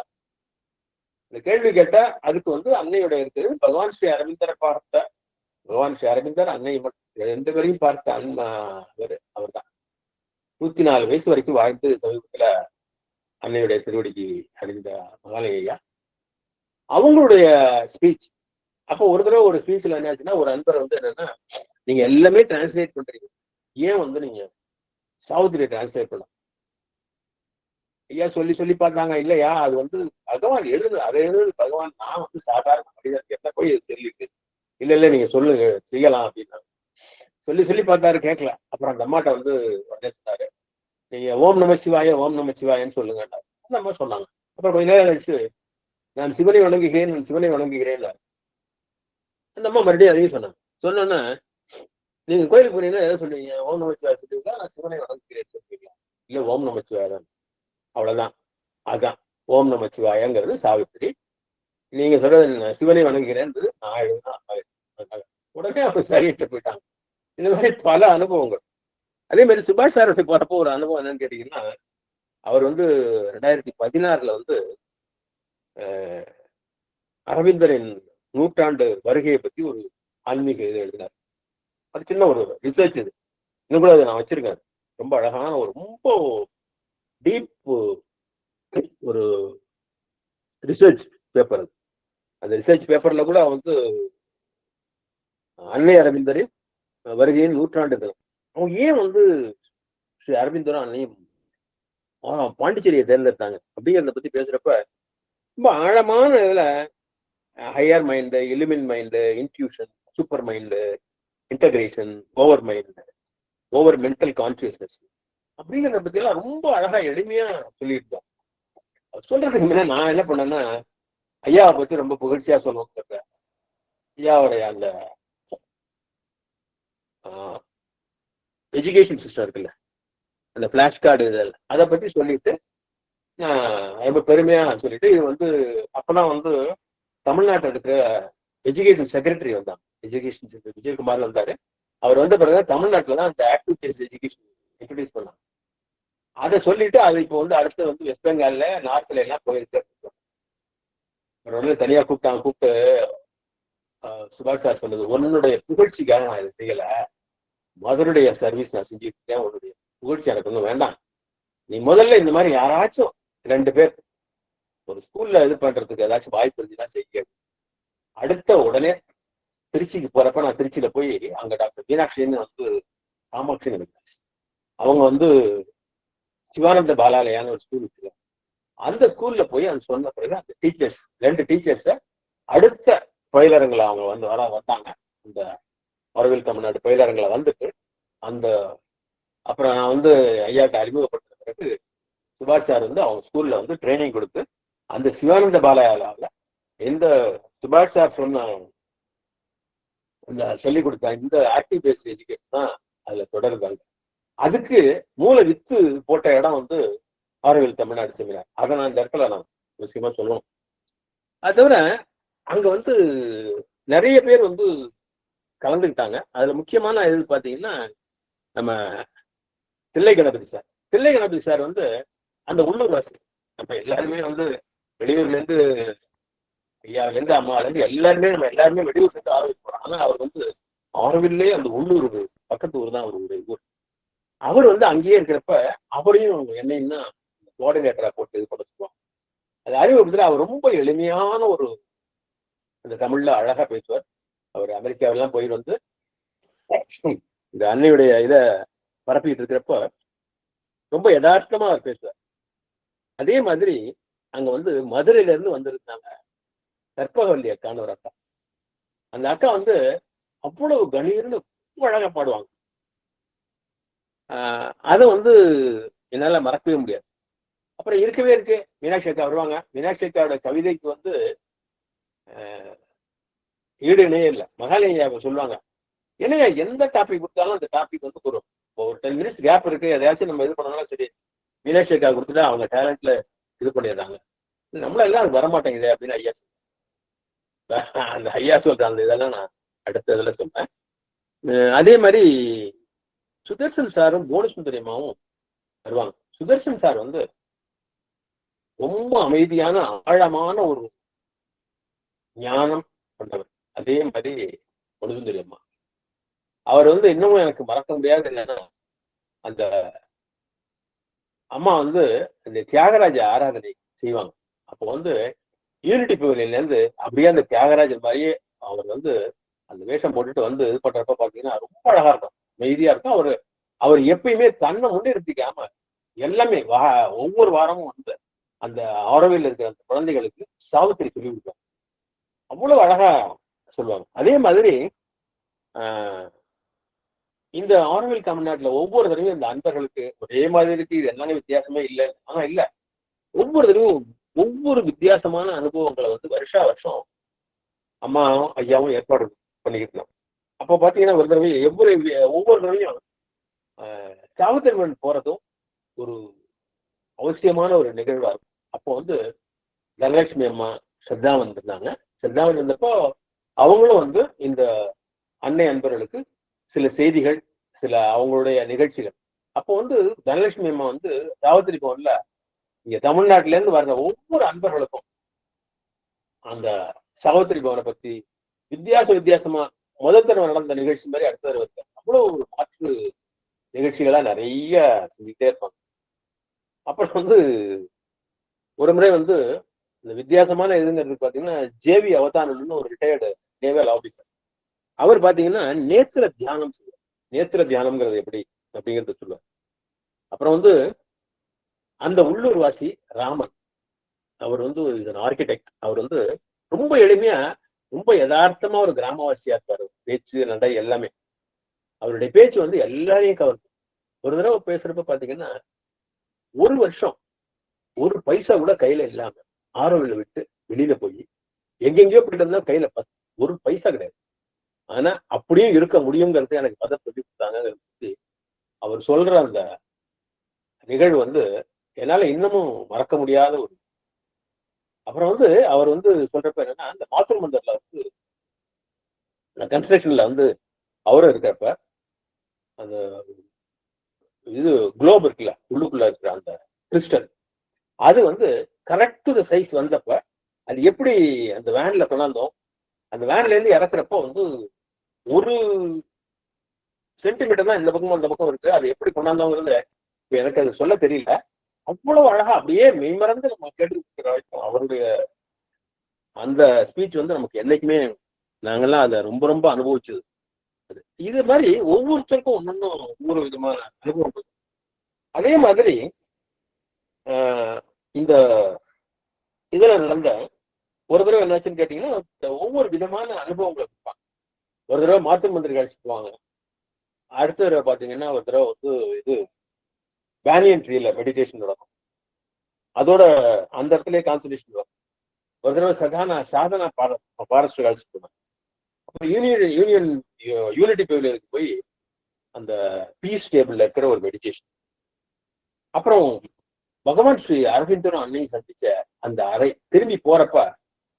இந்த கேள்வி கேட்டா அதுக்கு வந்து அன்னையோட இருக்குது. பகவான் ஸ்ரீ அரவிந்தரை பார்த்த, பகவான் ஸ்ரீ அரவிந்தர் அன்னை ரெண்டு பேரையும் பார்த்த அவர் தான் 104 வயசு வரைக்கும் வாழ்ந்து சமீபத்துல அன்னையுடைய திருவடிக்கு அடைந்த மகாலிங்கய்யா அவங்களுடைய ஸ்பீச். அப்போ ஒரு தடவை ஒரு ஸ்பீச்ல என்ன ஆச்சுன்னா, ஒரு அன்பர் வந்து என்னன்னா, நீங்க எல்லாமே டிரான்ஸ்லேட் பண்றீங்க, ஏன் வந்து நீங்க சாவித்திரியை டிரான்ஸ்லேட் பண்ணலாம்? ஐயா சொல்லி சொல்லி பார்த்தாங்க, இல்லையா அது வந்து பகவான் எழுது, அதை எழுதுறது பகவான், நான் வந்து சாதாரண மனிதன், என்ன போய் சொல்லிட்டு இல்ல நீங்க சொல்லுங்க செய்யலாம் அப்படின்னா சொல்லி சொல்லி பார்த்தாரு, கேட்கல. அப்புறம் அந்த அம்மாட்ட வந்து உடனே சொன்னாரு, நீங்க ஓம் நம சிவாய ஓம் நம சிவாயன்னு சொல்லுங்க. அந்த அம்மா சொன்னாங்க. அப்புறம் கொஞ்ச நேரம் கழிச்சு நான் சிவனை வணங்குகிறேன், சிவனை வணங்குகிறேன். அந்த அம்மா மறுபடியும் அதையும் சொன்னாங்க. சொன்னோன்னா, நீங்க கோயிலுக்கு போனீங்கன்னா எதை சொல்லுவீங்க? ஓம் நமச்சிவாய சொல்லுவீங்களா, நான் சிவனை வணங்குகிறேன் சொல்லுவீங்களா? இல்ல ஓம் நமச்சிவாய தான். அவ்வளவுதான், அதுதான் ஓம் நமச்சிவாயங்கிறது சாவித்திரி. நீங்க சொல்றது சிவனை வணங்குகிறேன்றது நான் எழுதுனா. உடனே அவங்க சரியிட்டு போயிட்டாங்க. இந்த மாதிரி பல அனுபவங்கள். அதே மாதிரி சுபாஷ் சாரோட போறப்போ ஒரு அனுபவம் என்னன்னு கேட்டீங்கன்னா, அவர் வந்து 2016 வந்து அரவிந்தரின் 100ஆண்டு வருகையை பத்தி ஒரு ஆன்மீக இது எழுதினார். அது சின்ன ஒரு ரிசர்ச். இது இன்னும் கூட அதை நான் வச்சிருக்கேன். ரொம்ப அழகான ஒரு ரொம்ப டீப் ஒரு ரிசர்ச் பேப்பர். அந்த ரிசர்ச் பேப்பர்ல கூட வந்து அன்னை அரவிந்தரின் வருகையின் 100ஆண்டு தினம், அவங்க ஏன் வந்து ஸ்ரீ அரவிந்தரும் அன்னையும் பாண்டிச்சேரியை தேர்ந்தெடுத்தாங்க அப்படிங்கிறத பத்தி பேசுறப்ப ரொம்ப ஆழமான இதுல higher mind, element mind, intuition, super mind, integration, over mind, over mental consciousness அப்படிங்கிறத பத்தி எல்லாம் ரொம்ப அழகா எளிமையா சொல்லியிருந்தோம். சொல்றதுக்கு முன்னாடி நான் என்ன பண்ணேன்னா, ஐயாவை பத்தி ரொம்ப புகழ்ச்சியா சொல்லணும். ஐயாவுடைய அந்த எஜுகேஷன் சிஸ்டம் இருக்குல்ல, அந்த பிளாஷ் கார்டு இதெல்லாம் அதை பத்தி சொல்லிட்டு ரொம்ப பெருமையா சொல்லிட்டு, இது வந்து அப்பதான் வந்து தமிழ்நாட்டில் இருக்கிற எஜுகேஷன் செக்ரட்டரி வந்தாங்க, எஜுகேஷன் செக்ரட்டரி விஜயகுமார் வந்தாரு. அவர் வந்த பிறகு தமிழ்நாட்டில் தான் அந்த ஆக்டிவ் பேஸ்ட் எஜுகேஷன் இன்ட்ரடியூஸ் பண்ணாங்க. அதை சொல்லிட்டு அது இப்போ வந்து அடுத்து வந்து வெஸ்ட் பெங்கால்ல நார்த்ல எல்லாம் போயிருக்கு. அவர் வந்து தனியா கூப்பிட்டு சுபாஷ் சார் சொன்னது, உன்னுடைய புகழ்ச்சிக்காக நான் இதை செய்யல, மதருடைய சர்வீஸ் நான் செஞ்சுட்டு இருக்கேன், உன்னுடைய புகழ்ச்சி எனக்கு ஒன்றும் வேண்டாம். நீ முதல்ல இந்த மாதிரி யாராச்சும் 2 பேர் ஒரு ஸ்கூல்ல இது பண்றதுக்கு ஏதாச்சும் வாய்ப்பு இருந்துச்சுன்னா செய்ய. அடுத்த உடனே திருச்சிக்கு போறப்ப நான் திருச்சியில போய் அங்க டாக்டர் மீனாட்சின்னு வந்து காமாட்சின்னு நினைக்கிறேன், அவங்க வந்து சிவானந்த பாலாலயான்னு ஒரு ஸ்கூல் இருக்கு, அந்த ஸ்கூல்ல போய் அந்த சொன்ன பிறகு அந்த டீச்சர்ஸ் 2 டீச்சர்ஸ அடுத்த பயிலரங்களை அவங்க வந்து வந்தாங்க. இந்த வரவில் தமிழ்நாடு பயிலரங்களை வந்துட்டு அந்த அப்புறம் நான் வந்து ஐயாட்ட அறிமுகப்படுத்தின பிறகு சுபாஷ் சார் வந்து அவங்க ஸ்கூல்ல வந்து ட்ரைனிங் கொடுத்து அந்த சிவானந்த பாலாயால எந்த சுபாஷ் சார் சொன்ன சொல்லிக் கொடுத்த இந்த ஆக்டிவ் பேஸ்ட் எஜுகேஷன் தான் அதுல தொடருதாங்க. அதுக்கு மூல வித்து போட்ட இடம் வந்து ஆரோவில் தமிழ்நாடு செமினார். அதை நான் இந்த இடத்துல நான் விஷயமா சொல்லணும். அது தவிர அங்க வந்து நிறைய பேர் வந்து கலந்துக்கிட்டாங்க. அதுல முக்கியமான இது பாத்தீங்கன்னா நம்ம தில்லை கணபதி சார் வந்து அந்த உள்ளூர் வாசி. நம்ம எல்லாருமே வந்து வெளியூர்ல இருந்து ஐயாவில இருந்து அம்மாவில இருந்து எல்லாருமே வெளியூர்ல இருந்து ஆரோவில் போறோம். ஆனா அவர் வந்து ஆரோவில்லே அந்த உள்ளூர் பக்கத்து ஊர் தான் அவருடைய ஊர். அவர் வந்து அங்கேயே இருக்கிறப்ப அவரையும் என்னையும் தான் கோஆர்டினேட்டரா போட்டு இது பண்ண சொல்லுவாங்க. அது அறிவுறுத்தல அவர் ரொம்ப எளிமையான ஒரு அந்த தமிழ்ல அழகா பேசுவார். அவர் அமெரிக்காவெல்லாம் போய் வந்து இந்த அன்னையுடைய இதை பரப்பிட்டு இருக்கிறப்ப ரொம்ப யதார்த்தமா அவர் பேசுவார். அதே மாதிரி அங்க வந்து மதுரையில இருந்து வந்திருந்தாங்க கற்பகவல்லி அக்கான்னு ஒரு அக்கா. அந்த அக்கா வந்து அவ்வளவு கணீர்னு ரொம்ப அழகா பாடுவாங்க. அதை வந்து என்னால மறக்கவே முடியாது. அப்புறம் இருக்கு மீனாட்சி அக்கா வருவாங்க. மீனாட்சி அக்காவோட கவிதைக்கு வந்து ஈடு இணையே இல்லை. மகாலியா சொல்லுவாங்க, என்னையா எந்த டாபிக் கொடுத்தாலும் அந்த டாபிக் வந்து ஒரு 10 மினிட்ஸ் கேப் இருக்கு, எதையாச்சும் நம்ம இது பண்ணாலும் சரி மீனாட்சி அக்கா கொடுத்துட்டா அவங்க டேலண்ட்ல இது பண்ணிடுறாங்க, நம்மள எல்லாம் அது வரமாட்டேங்குது அப்படின்னு ஐயா சொல்றேன். அந்த ஐயா சொல்ற அந்த இதெல்லாம் நான் அடுத்த இதுல சொல்றேன். அதே மாதிரி சுதர்சன் சாரும் போனசுந்தரியமாவும் வருவாங்க. சுதர்சன் சார் வந்து ரொம்ப அமைதியான ஆழமான ஒரு ஞானம் கொண்டவர். அதே மாதிரி போனசுந்தரியம்மா அவர் வந்து இன்னமும் எனக்கு மறக்க முடியாது. என்னன்னா அந்த அம்மா வந்து இந்த தியாகராஜ ஆராதனை செய்வாங்க. அப்போ வந்து யூனிட்டி பவனில இருந்து அப்படியே அந்த தியாகராஜர் மாதிரியே அவர் வந்து அந்த வேஷம் போட்டுட்டு வந்து இது பண்றப்ப பாத்தீங்கன்னா ரொம்ப அழகா இருக்கும், அமைதியா இருக்கும். அவர் எப்பயுமே தன்னை முன்னிறுத்திக்காம எல்லாமே ஒவ்வொரு வாரமும் வந்து அந்த ஆரோவில் இருக்கிற அந்த குழந்தைகளுக்கு சாவித்திரி சொல்லி கொடுப்பாங்க. அவ்வளவு அழகா சொல்லுவாங்க. அதே மாதிரி இந்த ஆரோவில் தமிழ்நாட்டுல ஒவ்வொரு தடவையும் இந்த அன்பர்களுக்கு ஒரே மாதிரி இருக்கு, இது எல்லாமே வித்தியாசமே இல்லை. ஆனா இல்ல, ஒவ்வொரு தடவையும் ஒவ்வொரு வித்தியாசமான அனுபவங்களை வந்து வருஷம் அம்மாவும் ஐயாவும் ஏற்பாடு பண்ணிக்கிட்டு. அப்போ பாத்தீங்கன்னா ஒரு தடவை ஒவ்வொரு தடவையும் சாவித்திரி போறதும் ஒரு அவசியமான ஒரு நிகழ்வா இருக்கும். அப்போ வந்து தனலட்சுமி அம்மா ஸ்ரத்தா வந்திருந்தாங்க. ஸ்ரத்தா வந்திருந்தப்போ அவங்களும் வந்து இந்த அன்னை அன்பர்களுக்கு சில செய்திகள், சில அவங்களுடைய நிகழ்ச்சிகள். அப்போ வந்து தனலட்சுமி அம்மா வந்து சாவித்திரி பவன்ல இங்க தமிழ்நாட்டில இருந்து வர்ற ஒவ்வொரு அன்பர்களுக்கும் அந்த சாவித்திரி பவனை பத்தி வித்தியாசமா முதல் தடவை நடந்த நிகழ்ச்சி மாதிரி அடுத்த தடவை இருக்கு. அவ்வளவு ஒரு மாற்று நிகழ்ச்சிகளா நிறைய செஞ்சுட்டே இருப்பாங்க. அப்புறம் வந்து ஒரு முறை வந்து இந்த வித்தியாசமான இதுங்கிறது பாத்தீங்கன்னா ஜேவி அவதானன்னு ஒரு ரிட்டையர்டு நேவல் ஆபீசர். அவர் பாத்தீங்கன்னா நேத்திர தியானம் சொல்லுவார். நேத்திர தியானம்ங்கிறது எப்படி அப்படிங்கிறத சொல்லுவார். அப்புறம் வந்து அந்த உள்ளூர் வாசி ராமன், அவர் வந்து ஆர்கிடெக்ட். அவர் வந்து ரொம்ப எளிமையா ரொம்ப யதார்த்தமா ஒரு கிராமவாசியா இருப்பாரு. பேச்சு நடை எல்லாமே அவருடைய பேச்சு வந்து எல்லாரையும் கவர்ந்து. ஒரு தடவை பேசுறப்ப பாத்தீங்கன்னா ஒரு வருஷம் ஒரு பைசா கூட கையில இல்லாம ஆரோவில் விட்டு வெளியில போய் எங்கெங்கயோ போயிட்டு இருந்தா கையில ஒரு பைசா கிடையாது. ஆனா அப்படியும் இருக்க முடியுங்கிறது எனக்கு பதம் சொல்லி கொடுத்தாங்க. அவர் சொல்ற அந்த நிகழ்வு வந்து என்னால இன்னமும் மறக்க முடியாத ஒரு. அப்புறம் வந்து அவர் வந்து சொல்றப்ப என்னன்னா, இந்த மாத்திருமந்தர்ல வந்து கன்ஸ்ட்ரக்ஷன்ல வந்து அவரும் இருக்கிறப்ப அந்த இது குளோப் இருக்குல்ல, உள்ளுக்குள்ள இருக்கிற அந்த கிறிஸ்டல், அது வந்து கரெக்ட் டு த சைஸ் வந்தப்ப அது எப்படி அந்த வேன்ல கொண்டாந்தோம், அந்த வேன்ல இருந்து இறக்குறப்போ வந்து ஒரு சென்டிமீட்டர் தான் இந்த பக்கமும் அந்த பக்கம் இருக்கு. அது எப்படி கொண்டாந்தோங்கிறது எனக்கு அது சொல்ல தெரியல. அவ்வளவு அழகா அப்படியே மெய்மறந்து நம்ம கேட்டு வரைக்கும் அவருடைய அந்த ஸ்பீச் வந்து நமக்கு என்னைக்குமே நாங்கெல்லாம் அதை ரொம்ப ரொம்ப அனுபவிச்சது. இது மாதிரி ஒவ்வொருத்தருக்கும் ஒன்னொன்னும் ஒவ்வொரு விதமான அனுபவம். அதே மாதிரி இந்த இதுல நடந்த ஒரு தடவை என்னாச்சுன்னு கேட்டீங்கன்னா, ஒவ்வொரு விதமான அனுபவங்களை கொடுப்பாங்க. ஒரு தடவை மாற்று மந்திரி அழைச்சிக்குவாங்க. அடுத்த தடவை பாத்தீங்கன்னா ஒரு தடவை வந்து இது பேனியன் ட்ரீல மெடிடேஷன் நடக்கும். அதோட அந்த இடத்துலயே கான்சன்ட்ரேஷன் வரும். ஒரு தடவை சாதனா ஃபாரஸ்ட் அழைச்சிட்டு போவாங்க. அப்புறம் யூனியன் யூனிட்டி பெவிலியனுக்கு போய் அந்த பீஸ் டேபிள்ல இருக்கிற ஒரு மெடிடேஷன். அப்புறம் பகவான் ஸ்ரீ அரவிந்தரும் அன்னையும் சந்திச்ச அந்த அறை திரும்பி போறப்ப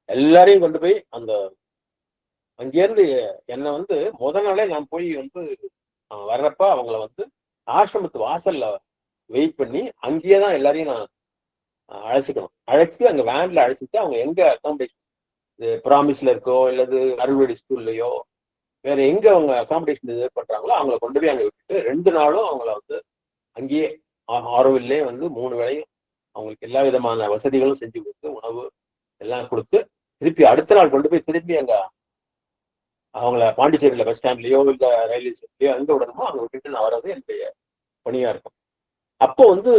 எல்லாரையும் கொண்டு போய் அந்த அங்கேருந்து என்னை வந்து முதல் நாளே நான் போய் வந்து வர்றப்ப அவங்கள வந்து ஆசிரமத்து வாசல்ல வெயிட் பண்ணி அங்கேயே தான் எல்லாரையும் நான் அழைச்சிக்கணும். அழைச்சி அங்க வேன்ல அழைச்சிட்டு அவங்க எங்க அகாமடேஷன் ப்ராமிஸ்ல இருக்கோ இல்லது அறுவடை ஸ்கூல்லையோ வேற எங்க அவங்க அகாமடேஷன் இது பண்றாங்களோ அவங்கள கொண்டு போய் அங்க விட்டுட்டு 2 நாளும் அவங்கள வந்து அங்கேயே ஆரோவில்லே வந்து 3 வேளையும் அவங்களுக்கு எல்லா விதமான வசதிகளும் செஞ்சு கொடுத்து உணவு எல்லாம் கொடுத்து திருப்பி அடுத்த நாள் கொண்டு போய் திருப்பி அங்க அவங்கள பாண்டிச்சேரியில பஸ் ஸ்டாண்ட்லயோ இல்ல ரயில்வே ஸ்டேஷன்லயோ எங்க விடணுமோ அங்க விட்டுட்டு நான் வர்றது என்னுடைய பணியா இருக்கும். அப்போ வந்து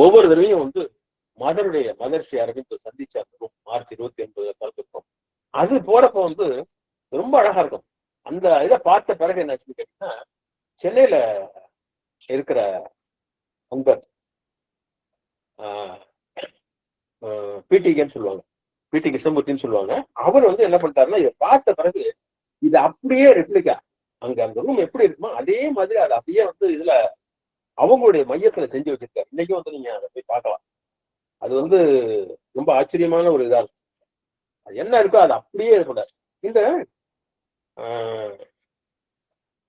ஒவ்வொரு தடவையும் வந்து மதர் ஸ்ரீ அரவிந்த் சந்திச்சாங்க. மார்ச் 29 பிறந்திருக்கும். அது போறப்ப வந்து ரொம்ப அழகா இருக்கும். அந்த இதை பார்த்த பிறகு என்னாச்சுன்னு கேட்டீங்கன்னா, சென்னையில இருக்கிற நண்பர் பிடிகேன்னு சொல்லுவாங்க, பிடி கிருஷ்ணமூர்த்தின்னு சொல்லுவாங்க. அவர் வந்து என்ன பண்ணிட்டாருன்னா, இதை பார்த்த பிறகு இது அப்படியே ரெப்ளிகா அங்க அந்த ரூம் எப்படி இருக்குமோ அதே மாதிரி அதை அப்படியே வந்து இதுல அவங்களுடைய மையத்துல செஞ்சு வச்சிருக்காரு. இன்னைக்கும் வந்து நீங்க அதை போய் பார்க்கலாம். அது வந்து ரொம்ப ஆச்சரியமான ஒரு இதா இருக்கும். அது என்ன இருக்கோ அது அப்படியே இருக்கக்கூடாது. இந்த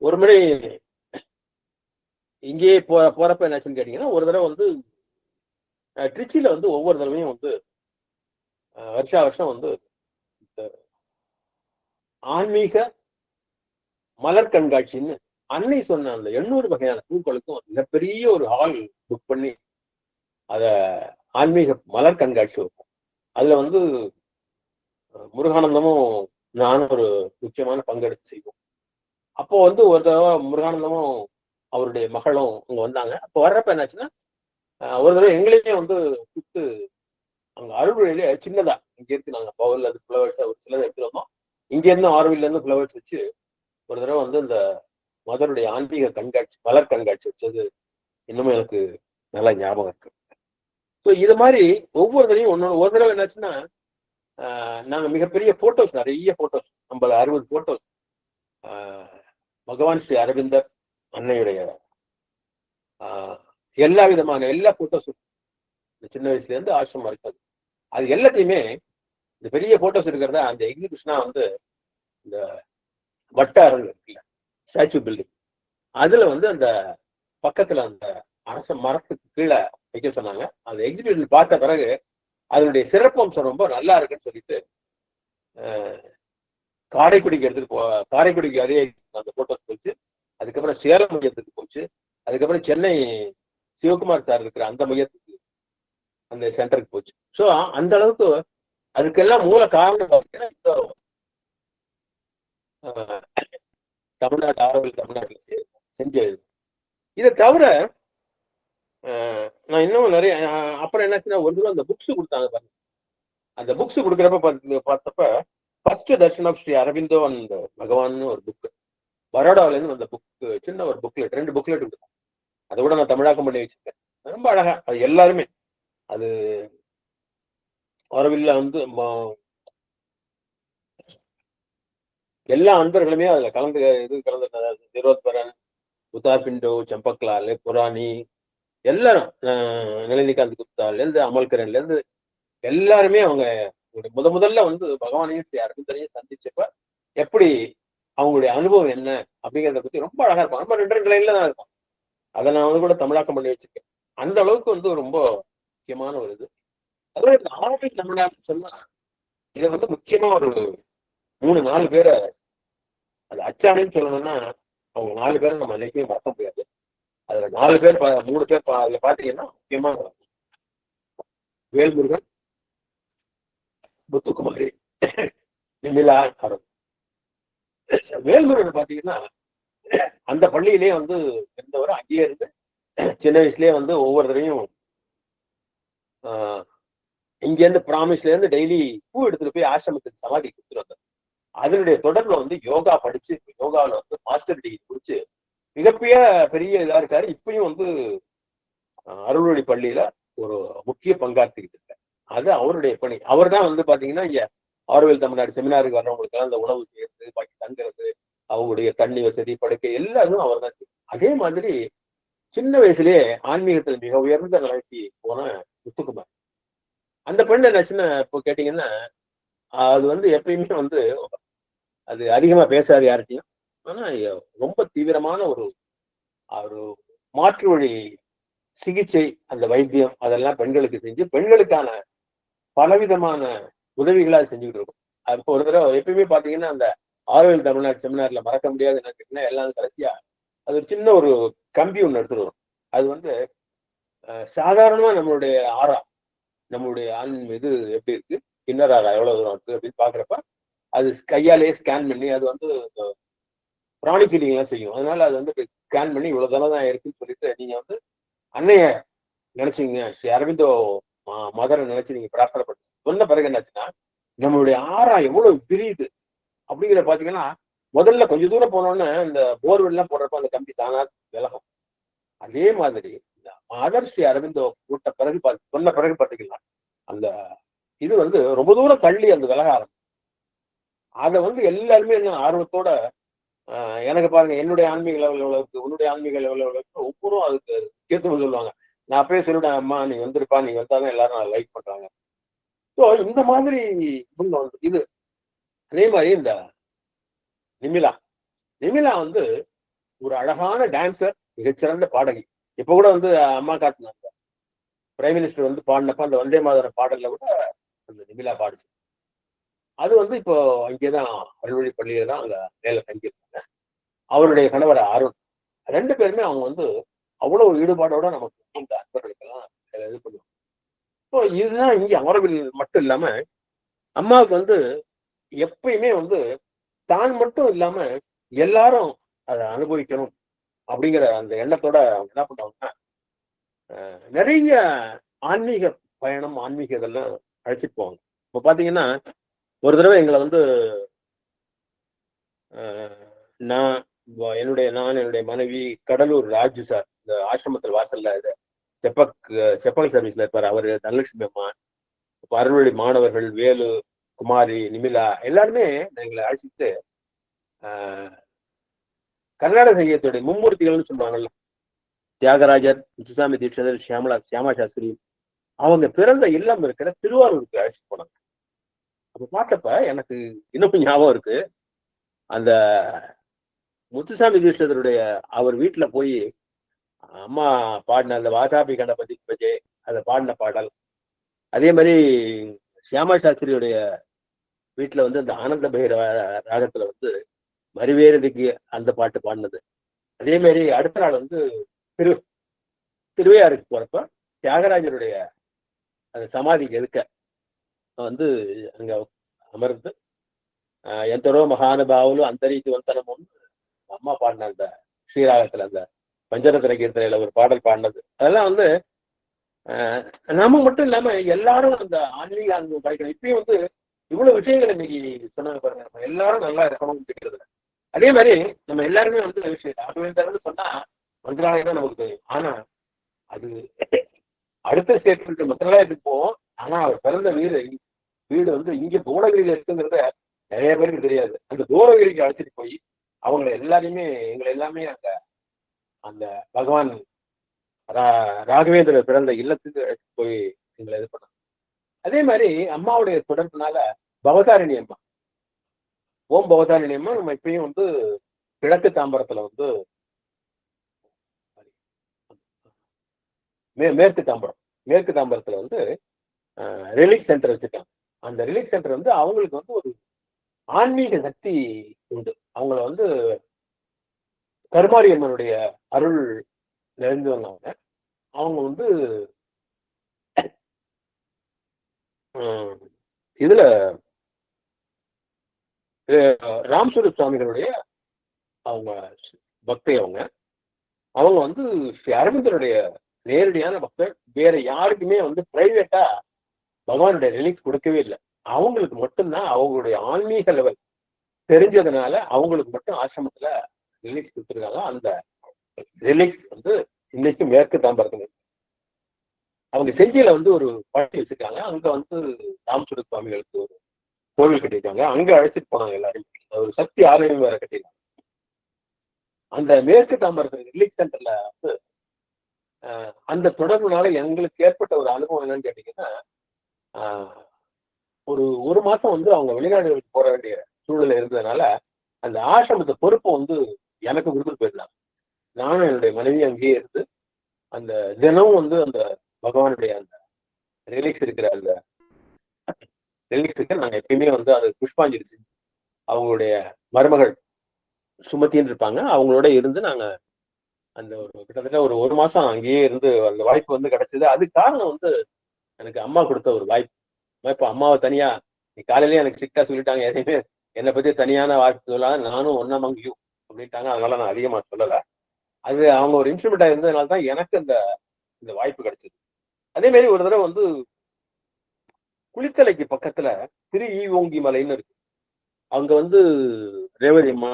ஒரு முறை இங்கேயே போறப்ப என்னாச்சுன்னு கேட்டீங்கன்னா, ஒரு தடவை வந்து திருச்சியில வந்து ஒவ்வொரு தடவையும் வந்து வருஷம் வந்து ஆன்மீக மலர் கண்காட்சின்னு அன்னை சொன்ன அந்த 800 வகையான பூக்களுக்கும் மிகப்பெரிய ஒரு ஹால் புக் பண்ணி அத ஆன்மீக மலர் கண்காட்சி இருக்கும். அதுல வந்து முருகானந்தமும் நானும் ஒரு முக்கியமான பங்கெடுத்து செய்வோம். அப்போ வந்து ஒரு தடவை முருகானந்தமும் அவருடைய மகளும் அங்க வந்தாங்க. அப்போ வர்றப்ப என்னாச்சுன்னா, ஒரு தடவை எங்களையுமே வந்து கூப்பிட்டு அங்க அறுவடையிலே சின்னதா இங்க இருக்கு நாங்க பவுல் அது ஃபிளவர்ஸ் ஒரு சிலதை எடுத்துட்டு வந்தோம். இங்க இருந்து ஆர்வில்ல இருந்து ஃபிளவர்ஸ் வச்சு ஒரு தடவை வந்து இந்த மதருடைய ஆன்மீக கண்காட்சி மலர் கண்காட்சி வச்சது இன்னமும் எனக்கு நல்லா ஞாபகம் இருக்கு. ஸோ இது மாதிரி ஒவ்வொரு தடையும் ஒன்னொன்று. ஒரு தடவை என்னாச்சுன்னா, நாங்க மிகப்பெரிய போட்டோஸ் நிறைய போட்டோஸ் 50-60 போட்டோஸ் பகவான் ஸ்ரீ அரவிந்தர் அன்னையுடைய எல்லா விதமான எல்லா போட்டோஸும் சின்ன வயசுல இருந்து ஆசிரமம் இருக்காது. அது எல்லாத்தையுமே இந்த பெரிய போட்டோஸ் இருக்கிறத அந்த எக்ஸிபிஷனா வந்து இந்த வட்ட அரங்கு இருக்குல்ல, ஸ்டாச்சு பில்டிங், அதுல வந்து அந்த பக்கத்துல அந்த அரச மரத்துக்கு கீழே வைக்க சொன்னாங்க. அந்த எக்ஸிபிஷன் பார்த்த பிறகு அதனுடைய சிறப்பம்சம் ரொம்ப நல்லா இருக்குன்னு சொல்லிட்டு காரைக்குடிக்கு எடுத்துட்டு காரைக்குடிக்கு அதே அந்த போட்டோஸ் போச்சு. அதுக்கப்புறம் சேலம் மையத்துக்கு போச்சு. அதுக்கப்புறம் சென்னை சிவகுமார் சார் இருக்கிற அந்த மையத்துக்கு அந்த சென்டருக்கு போச்சு. ஸோ அந்த அளவுக்கு அதுக்கெல்லாம் மூல காரணம் பார்த்தீங்கன்னா தமிழ்நாடு ஆரோவில் தமிழ்நாட்டில் செஞ்சது. இதை தவிர நான் இன்னும் நிறைய அப்புறம் என்னாச்சுன்னா ஒரு தடவை அந்த புக்ஸ் கொடுத்தாங்க பாருங்க. அந்த புக்ஸ் கொடுக்குறப்ப பார்த்தப்ப first Darshan of Sri Aurobindo and Bhagavan ஒரு புக் பரோடாவில இருந்து அந்த புக் சின்ன ஒரு புக்லெட் 2 புக்லெட் கொடுத்தாங்க. அதை கூட நான் தமிழாக்கம் பண்ணி வச்சிருக்கேன். ரொம்ப அழகா அது எல்லாருமே அது அரவில்ல வந்து எல்லா அன்பர்களுமே அதுல கலந்து நிரோத்பரன், உத்தாபிண்டோ, சம்பக்லால், புராணி, எல்லாரும் நளினிகாந்த் குப்தால இருந்து அமல்கரன்ல இருந்து எல்லாருமே அவங்க முதல்ல வந்து பகவானையும் ஸ்ரீ அரவிந்தரையும் சந்திச்சப்ப எப்படி அவங்களுடைய அனுபவம் என்ன அப்படிங்கிறத பத்தி ரொம்ப அழகா இருக்கும். ரொம்ப 2 லைன்ல தான் இருக்கும். அதை நான் வந்து கூட தமிழாக்கம் பண்ணி வச்சிருக்கேன். அந்த அளவுக்கு வந்து ரொம்ப முக்கியமான ஒரு இது. அதுவே இந்த ஆரோவில் தமிழ்நாடு சொன்னா இதை வந்து முக்கியமா ஒரு 3-4 பேரை, அது அச்சாணின்னு சொல்லணும்னா அவங்க 4 பேரை நம்ம என்னைக்குமே மறக்க முடியாது. அதுல 4 பேர் 3 பேர் அதுல பாத்தீங்கன்னா முக்கியமா வேல்முருகன், முத்துக்குமாரி, நிமிலா, அருண். வேல்முருகன் பாத்தீங்கன்னா அந்த பள்ளியிலேயே வந்து இருந்தவர். அங்கேயே இருந்து சின்ன வயசுலயே வந்து ஒவ்வொரு தடவையும் இங்க இருந்து பிராமிஸ்ல இருந்து டெய்லி பூ எடுத்துட்டு போய் ஆசிரமத்துக்கு சமாதி கொடுத்துட்டு வந்தார். அதனுடைய தொடர்புல வந்து யோகா படிச்சு யோகாவில் வந்து மாஸ்டர் டிகிரி முடிச்சு மிகப்பெரிய பெரிய இதா இருக்காரு. இப்பயும் வந்து அருள்வழி பள்ளியில ஒரு முக்கிய பங்காற்றிக்கிட்டு இருக்காரு. அது அவருடைய பணி. அவர் தான் வந்து பாத்தீங்கன்னா இங்க ஆரோவில் தமிழ்நாடு செமினாருக்கு வர்றவங்களுக்கு எல்லாம் அந்த உணவு சேர்த்து பாக்கி தங்குறது, அவங்களுடைய தண்ணி வசதி, படுக்கை எல்லாரும் அவர் தான். அதே மாதிரி சின்ன வயசுலயே ஆன்மீகத்தில் மிக உயர்ந்த நிலைக்கு போன முத்துக்குமார். அந்த பெண் என்னாச்சுன்னா இப்போ கேட்டீங்கன்னா அது வந்து எப்பயுமே வந்து அது அதிகமா பேசாது யார்கிட்டையும். ஆனா ரொம்ப தீவிரமான ஒரு ஒரு மாற்று வழி சிகிச்சை, அந்த வைத்தியம் அதெல்லாம் பெண்களுக்கு செஞ்சு பெண்களுக்கான பலவிதமான உதவிகளா செஞ்சுக்கிட்டு இருக்கும். அப்போ ஒரு தடவை எப்பயுமே பாத்தீங்கன்னா அந்த ஆரோவில் தமிழ்நாடு செமினார்ல மறக்க முடியாது என்ன கேட்டீங்கன்னா எல்லாம் கடைசியா அது ஒரு சின்ன ஒரு கம்பி ஒன்று எடுத்துட்டு வரும். அது வந்து சாதாரணமா நம்மளுடைய ஆறா, நம்மளுடைய ஆண் இது எப்படி இருக்கு, இன்னர் ஆறா எவ்வளவு தூரம் இருக்கு அப்படின்னு பாக்குறப்ப அது கையாலேயே ஸ்கேன் பண்ணி அது வந்து பிராணி ஃபீலிங் எல்லாம் செய்யும். அதனால அது வந்து ஸ்கேன் பண்ணி இவ்வளவு தூரம் தான் இருக்குன்னு சொல்லிட்டு நீங்க வந்து அன்னைய நினைச்சீங்க ஸ்ரீ அரவிந்தோ மதரை நினைச்சு நீங்க பிரார்த்தனை பண்ணுங்க. சொன்ன பிறகு என்னாச்சுன்னா நம்மளுடைய ஆறா எவ்வளவு பிரியுது அப்படிங்கிற பாத்தீங்கன்னா முதல்ல கொஞ்சம் தூரம் போனோன்னு இந்த போர்வெல் எல்லாம் போடுறப்ப அந்த கம்பி தானா விலகும். அதே மாதிரி இந்த மதர் ஸ்ரீ அரவிந்தோ கூட்ட பிறகு சொன்ன பிறகு பாத்தீங்கன்னா அந்த இது வந்து ரொம்ப தூரம் தள்ளி அந்த விலக ஆரம்பிக்கும். அதை வந்து எல்லாருமே என்ன ஆர்வத்தோட எனக்கு பாருங்க என்னுடைய ஆன்மீக லெவல் எவ்வளவு இருக்கு, உன்னுடைய ஆன்மீக லெவல் எவ்வளவு இருக்கு, ஒவ்வொருவரும் அதுக்கு முக்கியத்துவம் சொல்லுவாங்க. நான் அப்பயே சொல்லிவிட்டேன், அம்மா நீ வந்திருப்பா, நீ வந்தாதான் எல்லாரும் லைக் பண்றாங்க. ஸோ இந்த மாதிரி இவங்க வந்து இது. அதே மாதிரி இந்த நிமிலா நிமிலா வந்து ஒரு அழகான டான்சர், மிகச்சிறந்த பாடகி. இப்ப கூட வந்து அம்மா காட்டினாங்க பிரைம் மினிஸ்டர் வந்து பாடினப்ப அந்த வந்தே மாதர பாடல்ல கூட அந்த நிமிலா பாடுச்சு. அது வந்து இப்போ அங்கேதான் அறுவழி பள்ளியில தான் அங்க வேலை தங்கியிருக்காங்க. அவருடைய கணவர் அருண். 2 பேருமே அவங்க வந்து அவ்வளவு ஈடுபாடோட நமக்கு இந்த அன்பர்களுக்கெல்லாம் இது பண்ணுவாங்க. ஸோ இதுதான் இங்க அமரவில் மட்டும் இல்லாம அம்மாவுக்கு வந்து எப்பயுமே வந்து தான் மட்டும் இல்லாம எல்லாரும் அதை அனுபவிக்கணும் அப்படிங்கிற அந்த எண்ணத்தோட அவங்க என்ன பண்ணுவாங்கன்னா நிறைய ஆன்மீக பயணம், ஆன்மீக இதெல்லாம் அழைச்சிட்டு போவாங்க. இப்போ பாத்தீங்கன்னா ஒரு தடவை எங்களை வந்து நான் என்னுடைய மனைவி கடலூர் ராஜு சார் இந்த ஆசிரமத்தில் வாசல்ல இது செப்பல் சர்வீஸ்ல இருப்பாரு அவரு, தனலட்சுமி அம்மா, அருள்வழி மாணவர்கள் வேலு, குமாரி, நிமிலா எல்லாருமே எங்களை அழைச்சிட்டு கர்நாடக சங்கீதத்துடைய மும்மூர்த்திகள்னு சொல்லுவாங்கல்ல, தியாகராஜர், முத்துசாமி தீட்சிதர், சியாமா சாஸ்திரி, அவங்க பிறந்த இல்லம் இருக்கிற திருவாரூருக்கு அழைச்சிட்டு போனாங்க. அப்ப பார்த்தப்ப எனக்கு இன்னும் ஞாபகம் இருக்கு. அந்த முத்துசாமி தீட்சிதருடைய அவர் வீட்டுல போய் அம்மா பாடின அந்த வாதாபி கணபதி பஜே அதை பாடின பாடல், அதே மாதிரி சியாமா சாஸ்திரியுடைய வீட்டுல வந்து அந்த ஆனந்த பைரவ ராகத்துல வந்து மறுவேறதுக்கு அந்த பாட்டு பாடினது. அதே மாதிரி அடுத்த நாள் வந்து திருவையாருக்கு போறப்ப தியாகராஜருடைய அந்த சமாதிக்கு எதுக்க வந்து அங்க அமர்ந்து எந்தரோ மகானுபாவுలు அந்தரீதி வந்தனமும் அம்மா பாடின அந்த ஸ்ரீராகத்துல அந்த பஞ்சரத்ன கீர்த்தனையில ஒரு பாடல் பாடினது. அதெல்லாம் வந்து நாம மட்டும் இல்லாம எல்லாரும் அந்த ஆன்மீக அனுபவம் கிடைக்கணும். இப்பயும் வந்து இவ்வளவு விஷயங்கள் இன்னைக்கு சொன்னாங்க பாருங்க, நம்ம எல்லாரும் நல்லா இருக்கணும் அப்படிங்கிறது. அதே மாதிரி நம்ம எல்லாருமே வந்து விஷயம் சொன்னா மந்திராலயம் தான் நமக்கு தெரியும். ஆனா அது அடுத்த ஸ்டேட்மெண்ட் மந்திராலயத்துக்கு போவோம். ஆனா அவர் பிறந்த வீடு வந்து இங்க புவனகிரியில இருக்குங்கிறத நிறைய பேருக்கு தெரியாது. அந்த தூரகிரிக்கு அழைச்சிட்டு போய் அவங்கள எல்லாரையுமே எங்களை எல்லாமே அந்த அந்த பகவான் ராகவேந்திர பிறந்த இல்லத்துக்கு அழைச்சிட்டு போய் எங்களை இது பண்ணாங்க. அதே மாதிரி அம்மாவுடைய தொடர்புனால பவதாரிணி அம்மா, ஓம் பவதாரிணி அம்மா நம்ம இப்பயும் வந்து கிழக்கு தாம்பரத்துல வந்து மேற்கு தாம்பரத்துல வந்து ரிலீஃப் சென்டர் வச்சிருக்காங்க. அந்த ரிலீஃப் சென்டர் வந்து அவங்களுக்கு வந்து ஒரு ஆன்மீக சக்தி உண்டு. அவங்கள வந்து கருமாரியம்மனுடைய அருள் நிறைந்து வந்தவங்க. அவங்க வந்து இதுல ராம்ஸ்வரூப் சுவாமிகளுடைய அவங்க பக்தை. அவங்க வந்து ஸ்ரீ அரவிந்தருடைய நேரடியான பக்தர். வேற யாருக்குமே வந்து பிரைவேட்டா பகவானுடைய ரிலீஃப் கொடுக்கவே இல்லை. அவங்களுக்கு மட்டும்தான் அவங்களுடைய ஆன்மீக லெவல் தெரிஞ்சதுனால அவங்களுக்கு மட்டும் ஆசிரமத்துல ரிலீஃப் கொடுத்துருக்காங்க. அந்த ரிலீஃப் வந்து இன்னைக்கு மேற்கு தாம்பரத்துல அவங்க செஞ்சியில வந்து ஒரு பழனி வச்சிருக்காங்க. அங்க வந்து ராமசுர சுவாமிகளுக்கு ஒரு கோவில் கட்டியிருக்காங்க. அங்க அழைச்சிட்டு போனாங்க எல்லாரும். ஒரு சக்தி ஆலயம் வேற கட்டியிருக்காங்க. அந்த மேற்கு தாம்பரத்துல ரிலீஃப் சென்டர்ல வந்து அந்த தொடர்புனால எங்களுக்கு ஏற்பட்ட ஒரு அனுபவம் என்னன்னு கேட்டீங்கன்னா, ஒரு மாசம் வந்து அவங்க வெளிநாடுகளுக்கு போற வேண்டிய சூழ்நிலை இருந்ததுனால அந்த ஆசிரமத்தை பொறுப்பை வந்து எனக்கு கொடுத்துட்டு போயிருந்தாங்க. நானும் என்னுடைய மனைவி அங்கேயே இருந்து அந்த தினமும் வந்து அந்த பகவானுடைய அந்த ரிலீக்ஸ் இருக்கிற அந்த ரிலீக்ஸுக்கு நாங்கள் எப்பயுமே வந்து அது புஷ்பாஞ்சலி செஞ்சு அவங்களுடைய மருமகள் சுமத்தின்னு இருப்பாங்க, அவங்களோட இருந்து நாங்கள் அந்த கிட்டத்தட்ட ஒரு மாசம் அங்கேயே இருந்து அந்த வாய்ப்பு வந்து கிடைச்சது. அதுக்கு காரணம் வந்து எனக்கு அம்மா கொடுத்த ஒரு வாய்ப்பு. இப்போ அம்மாவை தனியா நீ காலையிலேயே எனக்கு ஸ்ட்ரிக்டா சொல்லிட்டாங்க, எதையுமே என்னை பத்தி தனியான வாய்ப்பு சொல்லாத, நானும் ஒன் அமங் யூ அப்படின்ட்டாங்க. அதனால நான் அதிகமா சொல்லலை. அது அவங்க ஒரு இன்ஸ்ட்ருமெண்டா இருந்ததுனால தான் எனக்கு இந்த வாய்ப்பு கிடைச்சது. அதே மாதிரி ஒரு தடவை வந்து குளித்தலைக்கு பக்கத்துல திரு ஈவோங்கி மலைன்னு இருக்கு. அங்க வந்து ரேவதி அம்மா,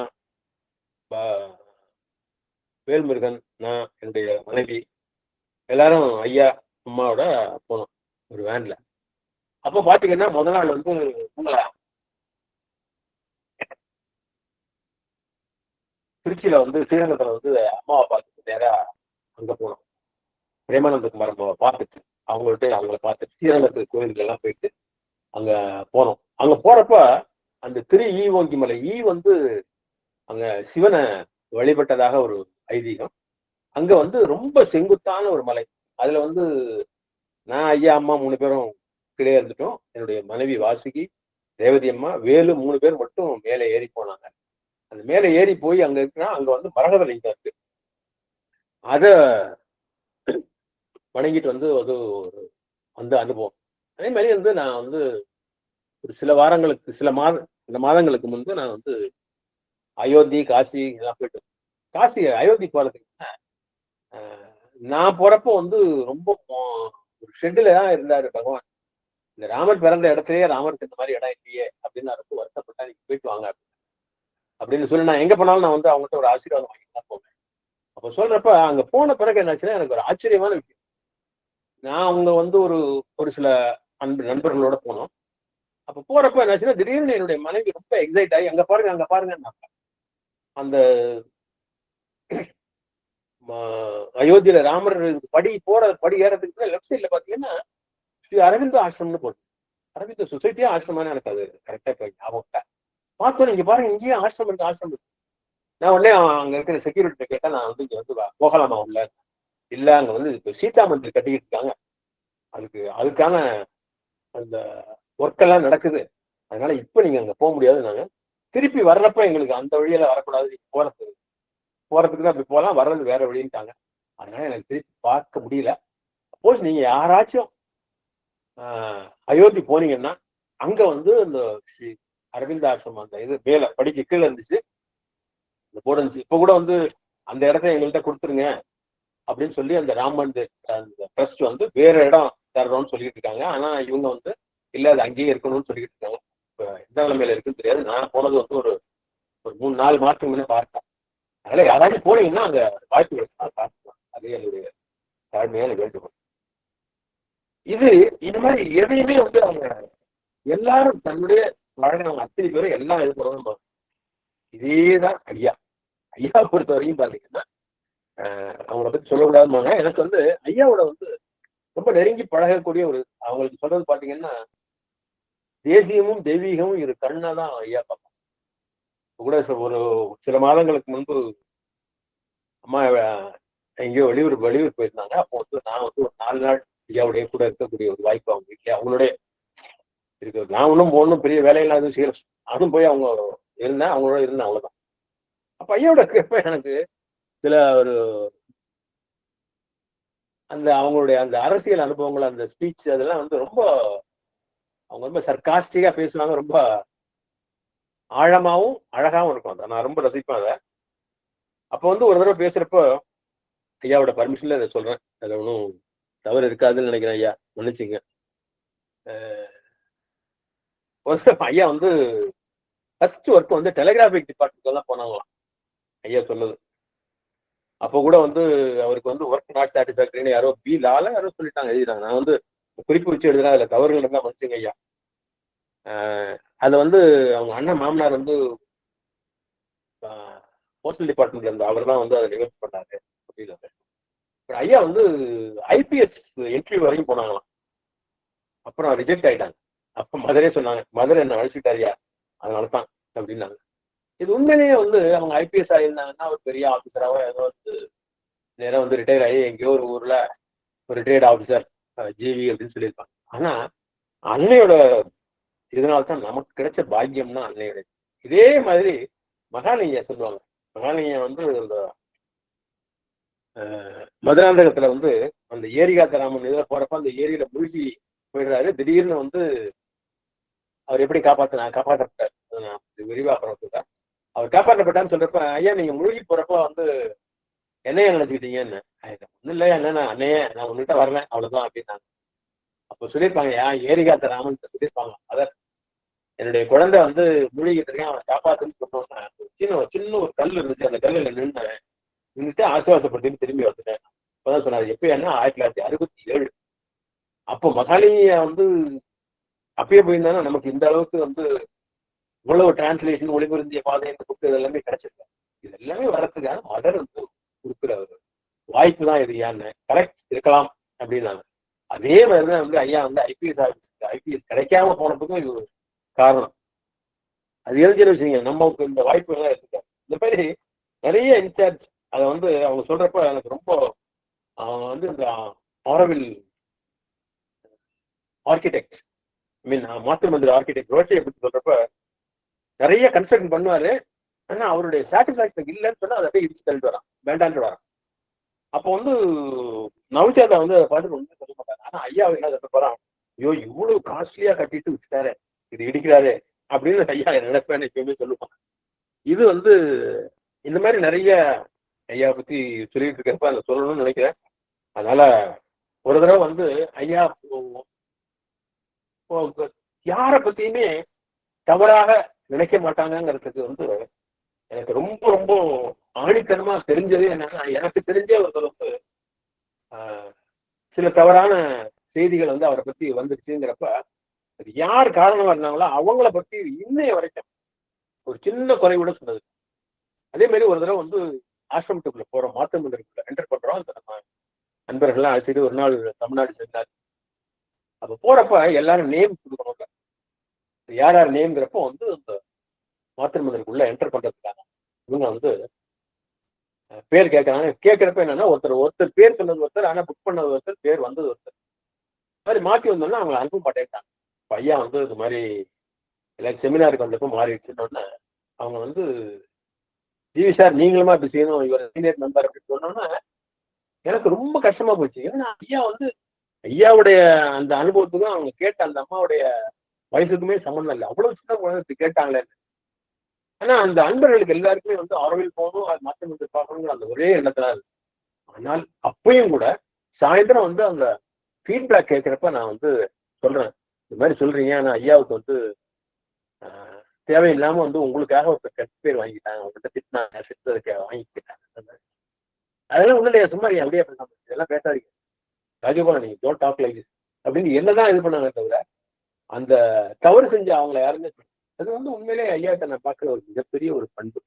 வேல்முருகன், நான், என்னுடைய மனைவி எல்லாரும் ஐயா அம்மாவோட போனோம் ஒரு வேன்ல. அப்போ பாத்தீங்கன்னா முதல் நாள் வந்து திருச்சியில வந்து ஸ்ரீரங்கத்துல வந்து அம்மாவை பார்த்துட்டு நேரா அங்க போனோம். பிரேமானந்த குமார் அம்மாவை பார்த்துட்டு அவங்கள பார்த்துட்டு ஸ்ரீரங்கத்துக்கு கோயிலுக்கு எல்லாம் போயிட்டு அங்க போனோம். அங்க போறப்ப அந்த திரு ஈவோங்கி மலை வந்து அங்க சிவனை வழிபட்டதாக ஒரு ஐதீகம். அங்க வந்து ரொம்ப செங்குத்தான ஒரு மலை. அதுல வந்து நான், ஐயா, அம்மா 3 பேரும் கீழே இருந்துட்டோம். என்னுடைய மனைவி வாசுகி, ரேவதி அம்மா, வேலு 3 பேர் மட்டும் மேலே ஏறி போனாங்க. அந்த மேலே ஏறி போய் அங்க இருக்குன்னா அங்க வந்து மரகத லிங்கம் இருக்கு. அத வணங்கிட்டு வந்து அது ஒரு அந்த அனுபவம். அதே மாதிரி வந்து நான் வந்து ஒரு சில மாதங்களுக்கு முன்பு நான் வந்து அயோத்தி, காசி இதெல்லாம் போயிட்டு, அயோத்தி போறதுக்கு நான் போறப்போ வந்து ரொம்ப ஒரு ஷெட்ல தான் இருந்தாரு பகவான். இந்த ராமர் பிறந்த இடத்துலயே ராமருக்கு இந்த மாதிரி இடம் இல்லையே அப்படின்னு ரொம்ப வருத்தப்பட்டா, நீங்க போயிட்டு வாங்க அப்படின்னு சொல்லி நான் எங்க போனாலும் நான் வந்து அவங்ககிட்ட ஒரு ஆசீர்வாதம் வாங்கிட்டு தான் போவேன். அப்ப சொல்றப்ப அங்க போன பிறகு என்னாச்சுன்னா எனக்கு ஒரு ஆச்சரியமான விஷயம். நான் அவங்க வந்து ஒரு சில நண்பர்களோட போனோம். அப்ப போறப்ப என்னாச்சுன்னா திடீர்னு என்னுடைய மனைவி ரொம்ப எக்ஸைட் ஆகி அங்க பாருங்க அந்த அயோத்தியில ராமர் படி ஏறதுக்கு லெப்ட் சைட்ல பாத்தீங்கன்னா ஸ்ரீ அரவிந்த ஆசிரம்னு போட்டு, அரவிந்த சொசைட்டியா ஆசிரமானு எனக்கு அது கரெக்டா இப்ப ஞாபகம் பார்த்தோம். இங்க பாருங்க, இங்கேயே ஆசிரமம் இருக்கு. நான் உடனே அங்க இருக்கிற செக்யூரிட்டி கேட்டா, நான் வந்து இங்க வந்து போகலாமா உள்ள? இல்ல, அங்க வந்து இப்ப சீதா மந்திர் கட்டிக்கிட்டு இருக்காங்க, அதுக்கான அந்த ஒர்க் எல்லாம் நடக்குது, அதனால இப்ப நீங்க அங்க போக முடியாது. நாங்க திருப்பி வர்றப்ப எங்களுக்கு அந்த வழியில வரக்கூடாது, போறதுக்கு தான் அப்படி போகலாம், வர்றது வேற வழின்ட்டாங்க. அதனால எனக்கு திருப்பி பார்க்க முடியல. சப்போஸ் நீங்க யாராச்சும் அயோத்தி போனீங்கன்னா அங்க வந்து இந்த ஸ்ரீ அரவிந்த ஆசிரமம் அந்த இது மேல படிக்க கீழே இருந்துச்சு, இந்த போர்டு இருந்துச்சு. இப்ப கூட வந்து அந்த இடத்த எங்கள்கிட்ட கொடுத்துருங்க அப்படின்னு சொல்லி அந்த ராமந்திர் அந்த ட்ரஸ்ட் வந்து வேற இடம் தர்றோம்னு சொல்லிட்டு இருக்காங்க. ஆனா இவங்க வந்து இல்ல, அது அங்கேயே இருக்கணும்னு சொல்லிட்டு இருக்காங்க. இப்ப எந்த நிலைமையில இருக்குன்னு தெரியாது. நான் போனது வந்து ஒரு 3-4 மாசத்துக்கு முன்னே பார்த்தேன். அதனால யாராச்சும் போனீங்கன்னா அங்க வாய்ப்பு பார்க்கலாம். அதே என்னுடைய தாழ்மையான வேண்டுகோள். இது மாதிரி எதையுமே வந்து அவங்க எல்லாரும் தன்னுடைய பழகினவங்க அத்தனை பேரும் எல்லாம் இது பண்ணணும். இதேதான் ஐயா. ஐயா பொறுத்த வரைக்கும் பாத்தீங்கன்னா அவங்கள பத்தி சொல்லக்கூடாதுமாங்க. எனக்கு வந்து ஐயாவோட வந்து ரொம்ப நெருங்கி பழகக்கூடிய ஒரு அவங்களுக்கு சொல்றது பாத்தீங்கன்னா, தேசியமும் தெய்வீகமும் இரு கண்ணா தான் ஐயா பார்ப்பாங்க. கூட ஒரு சில மாதங்களுக்கு முன்பு அம்மா எங்கேயோ வெளியூர் போயிருந்தாங்க. அப்போ வந்து நான் வந்து ஒரு 4 நாள் ஐயாவுடைய கூட இருக்கக்கூடிய ஒரு வாய்ப்பு அவங்க வீட்டுல அவங்களுடைய இருக்கு. நான் ஒன்றும் பெரிய வேலையெல்லாம் எதுவும் செய்யல. நானும் போய் அவங்க இருந்தேன், அவங்களோட இருந்தேன், அவ்வளவுதான். அப்ப ஐயாவோட இருக்கப்ப எனக்கு சில ஒரு அந்த அவங்களுடைய அந்த அரசியல் அனுபவங்கள், அந்த ஸ்பீச் அதெல்லாம் வந்து ரொம்ப அவங்க ரொம்ப சர்காஸ்டிக்கா பேசுவாங்க. ரொம்ப ஆழமாவும் அழகாவும் இருக்கும். அதை நான் ரொம்ப ரசிப்பேன் அதை. அப்போ வந்து ஒரு தடவை பேசுறப்போ ஐயாவோட பர்மிஷன்ல இதை சொல்றேன். அதுல ஒன்றும் தவறு இருக்காதுன்னு நினைக்கிறேன். ஐயா மன்னிச்சுங்க. ஐயா வந்து ஃபர்ஸ்ட் ஒர்க் வந்து டெலிகிராபிக் டிபார்ட்மெண்ட் எல்லாம் போனாங்களாம் ஐயா சொன்னது. அப்போ கூட வந்து அவருக்கு வந்து ஒர்க் நாட் சாட்டிஸ்பாக்டரின்னு யாரோ லால யாரோ சொல்லிட்டாங்க, எழுதிட்டாங்க. நான் வந்து குறிப்பு வச்சு எழுதுறேன், அதுல தவறுகள் இருந்தா மன்னிச்சுங்க ஐயா. அதை வந்து அவங்க அண்ணன் மாமனார் வந்து போஸ்டல் டிபார்ட்மெண்ட்ல இருந்து அவர் தான் வந்து அதை நிகழ்ச்சி பண்ணாரு அப்படின்னு. ஐயா வந்து ஐபிஎஸ் இன்டர்வியூ வரைக்கும் போனாங்களாம். அப்புறம் ரிஜெக்ட் ஆயிட்டாங்க. அப்ப மதுரே சொன்னாங்க, மதுரை என்ன அழைச்சிட்டாரியா, அதனாலதான் அப்படின்னாங்க. இது உண்மையிலேயே வந்து அவங்க ஐபிஎஸ் ஆயிருந்தாங்கன்னா ஒரு பெரிய ஆபீசராவோ ஏதோ வந்து நேரம் வந்து ரிட்டையர் ஆகி எங்கேயோ ஒரு ஊர்ல ஒரு ரிட்டையர்ட் ஆபீசர் ஜிவி அப்படின்னு சொல்லியிருப்பாங்க. ஆனா அன்னையோட இதனால்தான் நமக்கு கிடைச்ச பாக்கியம் தான் அன்னையோட. இதே மாதிரி மகாலிங்க சொல்லுவாங்க. மகாலிங்க வந்து இந்த மதுராந்தகத்துல வந்து அந்த ஏரிகாத்தராமன் இதுல போறப்ப அந்த ஏரியில மூழ்கி போயிடுறாரு. திடீர்னு வந்து அவர் எப்படி காப்பாற்றப்பட்டார் நான் விரிவா அப்புறம் அவர் காப்பாற்றப்பட்டான்னு சொல்றப்ப, ஐயா நீங்க மூழ்கி போறப்ப வந்து என்னைய நினைச்சுக்கிட்டீங்கன்னு. ஒன்னும் இல்லையா என்னன்னா அன்னையே நான் உன்கிட்ட வரல அவ்வளவுதான் அப்படின்னாங்க. அப்ப சொல்லியிருப்பாங்க ஏரிகாத்த ராமன் சொல்லியிருப்பாங்க, அதர் என்னுடைய குழந்தை வந்து மூழ்கிட்டு இருக்கேன் அவனை காப்பாத்துன்னு சொன்னோன்னா சின்ன ஒரு கல் இருந்துச்சு, அந்த கல்லுல நின்றுட்டு ஆசுவாசப்படுத்தின்னு திரும்பி வந்துட்டேன். இப்பதான் சொன்னாரு. எப்ப என்ன 1967. அப்போ மகாலிய வந்து அப்பயே போயிருந்தாலும் நமக்கு இந்த அளவுக்கு வந்து இவ்வளவு டிரான்ஸ்லேஷன் ஒளிபுரிந்திய பாதை இந்த புக்கு இதெல்லாமே கிடைச்சிருக்கு. இது எல்லாமே வர்றதுக்கான மதர் வந்து கொடுக்குற ஒரு வாய்ப்பு தான் இது. ஏன்னு கரெக்ட் இருக்கலாம் அப்படின்னாங்க. அதே மாதிரிதான் வந்து ஐயா வந்து ஐபிஎஸ் கிடைக்காம போனதுக்கும் இது ஒரு காரணம். அது எழுதின விஷயங்க நமக்கு இந்த வாய்ப்பு எல்லாம் இருக்கு. இந்த மாதிரி நிறைய இன்சார்ஜ் அதை வந்து அவங்க சொல்றப்ப எனக்கு ரொம்ப அவங்க வந்து இந்த ஆரோவில் ஆர்கிடெக்ட் மாற்று மந்திரி ஆர்கிடெக்ட் ரோட்டையை பற்றி சொல்றப்ப நிறைய கன்ஸ்ட்ரக்ஷன் பண்ணுவாரு. ஆனா அவருடைய சாட்டிஸ்பாக்சன் இல்லைன்னு சொன்னா அதை அப்படியே இடிச்சு தள்ளிட்டு வரான், வேண்டான்ட்டு வரான். அப்போ வந்து நவஜாதா வந்து அதை பார்த்து ஒன்றும் சொல்ல மாட்டாங்க. ஆனா ஐயா என்ன சொல்ல போறான், ஐயோ இவ்வளவு காஸ்ட்லியா கட்டிட்டு விட்டாரு, இது இடிக்கிறாரு அப்படின்னு ஐயா நினைப்பேன் எப்பயுமே சொல்லுவாங்க. இது வந்து இந்த மாதிரி நிறைய ஐயா பத்தி சொல்லிட்டு இருக்கப்ப அதை சொல்லணும்னு நினைக்கிறேன். அதனால ஒரு தடவை வந்து ஐயா யாரை பத்தியுமே தவறாக நினைக்க மாட்டாங்கிறதுக்கு வந்து எனக்கு ரொம்ப ரொம்ப ஆணித்தனமா தெரிஞ்சது என்னன்னா, எனக்கு தெரிஞ்ச ஒருத்தர் வந்து சில தவறான செய்திகள் வந்து அவரை பத்தி வந்துருச்சுங்கிறப்ப அது யார் காரணமா இருந்தாங்களோ அவங்கள பத்தி இன்னைய வரைக்கும் ஒரு சின்ன குறைவிட சொன்னது. அதே மாதிரி ஒரு தடவை வந்து ஆசிரமத்துக்குள்ள போறோம், மாற்று மந்திரத்துக்குள்ள என்டர் பண்றோம். நம்ம நண்பர்கள்லாம் அழைச்சிட்டு ஒரு நாள் தமிழ்நாடு சேர்ந்தார். அப்ப போறப்ப எல்லாரும் நேம் கொடுக்கணும். யார் யார் நேம்ங்கிறப்போ வந்து இந்த மாற்று மந்திரத்துக்குள்ள என்டர் பண்றதுக்காக இவங்க வந்து பேர் கேட்கறாங்க. கேட்கறப்ப என்னன்னா ஒருத்தர் பேர் சொன்னது ஒருத்தர், ஆனா புக் பண்ணது ஒருத்தர், பேர் வந்தது ஒருத்தர். மாதிரி மாற்றி வந்தோம்னா அவங்க அனுப்ப மாட்டேன்ட்டாங்க. ஐயா வந்து இது மாதிரி எல்லாரும் செமினாருக்கு வந்தப்போ மாறிடுச்சுன்னு அவங்க வந்து ஜிவி சார் நீங்களுமா இப்படி செய்யணும், இவர் சீனியர் மெம்பர் அப்படின்னு சொன்னோன்னா எனக்கு ரொம்ப கஷ்டமா போச்சு. ஏன்னா ஐயா வந்து ஐயாவுடைய அந்த அனுபவத்துக்கும் அவங்க கேட்ட அந்த அம்மாவுடைய வயசுக்குமே சம்மந்தம் இல்லை. அவ்வளவு சின்ன குழந்தை கேட்டாங்களே. ஆனா அந்த அன்பர்களுக்கு எல்லாருக்குமே வந்து ஆரோவில் போகணும், அது மாற்றம் வந்து பார்க்கணுங்கிற அந்த ஒரே எண்ணத்துல இருக்கு. ஆனால் அப்பயும் கூட சாயந்தரம் வந்து அந்த ஃபீட்பேக் கேட்கிறப்ப நான் வந்து சொல்றேன், இந்த மாதிரி சொல்றீங்க, ஆனா ஐயாவுக்கு வந்து தேவையில்லாம வந்து உங்களுக்காக ஒரு கெட்ட பேர் வாங்கிட்டாங்க, உங்கள்கிட்ட திட்டினாங்க, திட்டதுக்கு வாங்கிக்கிட்டாங்க. அதெல்லாம் ஒண்ணு இல்லையா, சும்மா அப்படியே இதெல்லாம் பேசாதீங்க ராஜகோபால், நீங்க டோன்ட் டாக் லைக் திஸ் அப்படின்னு என்னதான் இது பண்ணாங்க தவிர அந்த தவறு செஞ்ச அவங்கள யாருமே அது வந்து உண்மையிலே ஐயாட்ட நான் பார்க்குற ஒரு மிகப்பெரிய ஒரு பண்பு.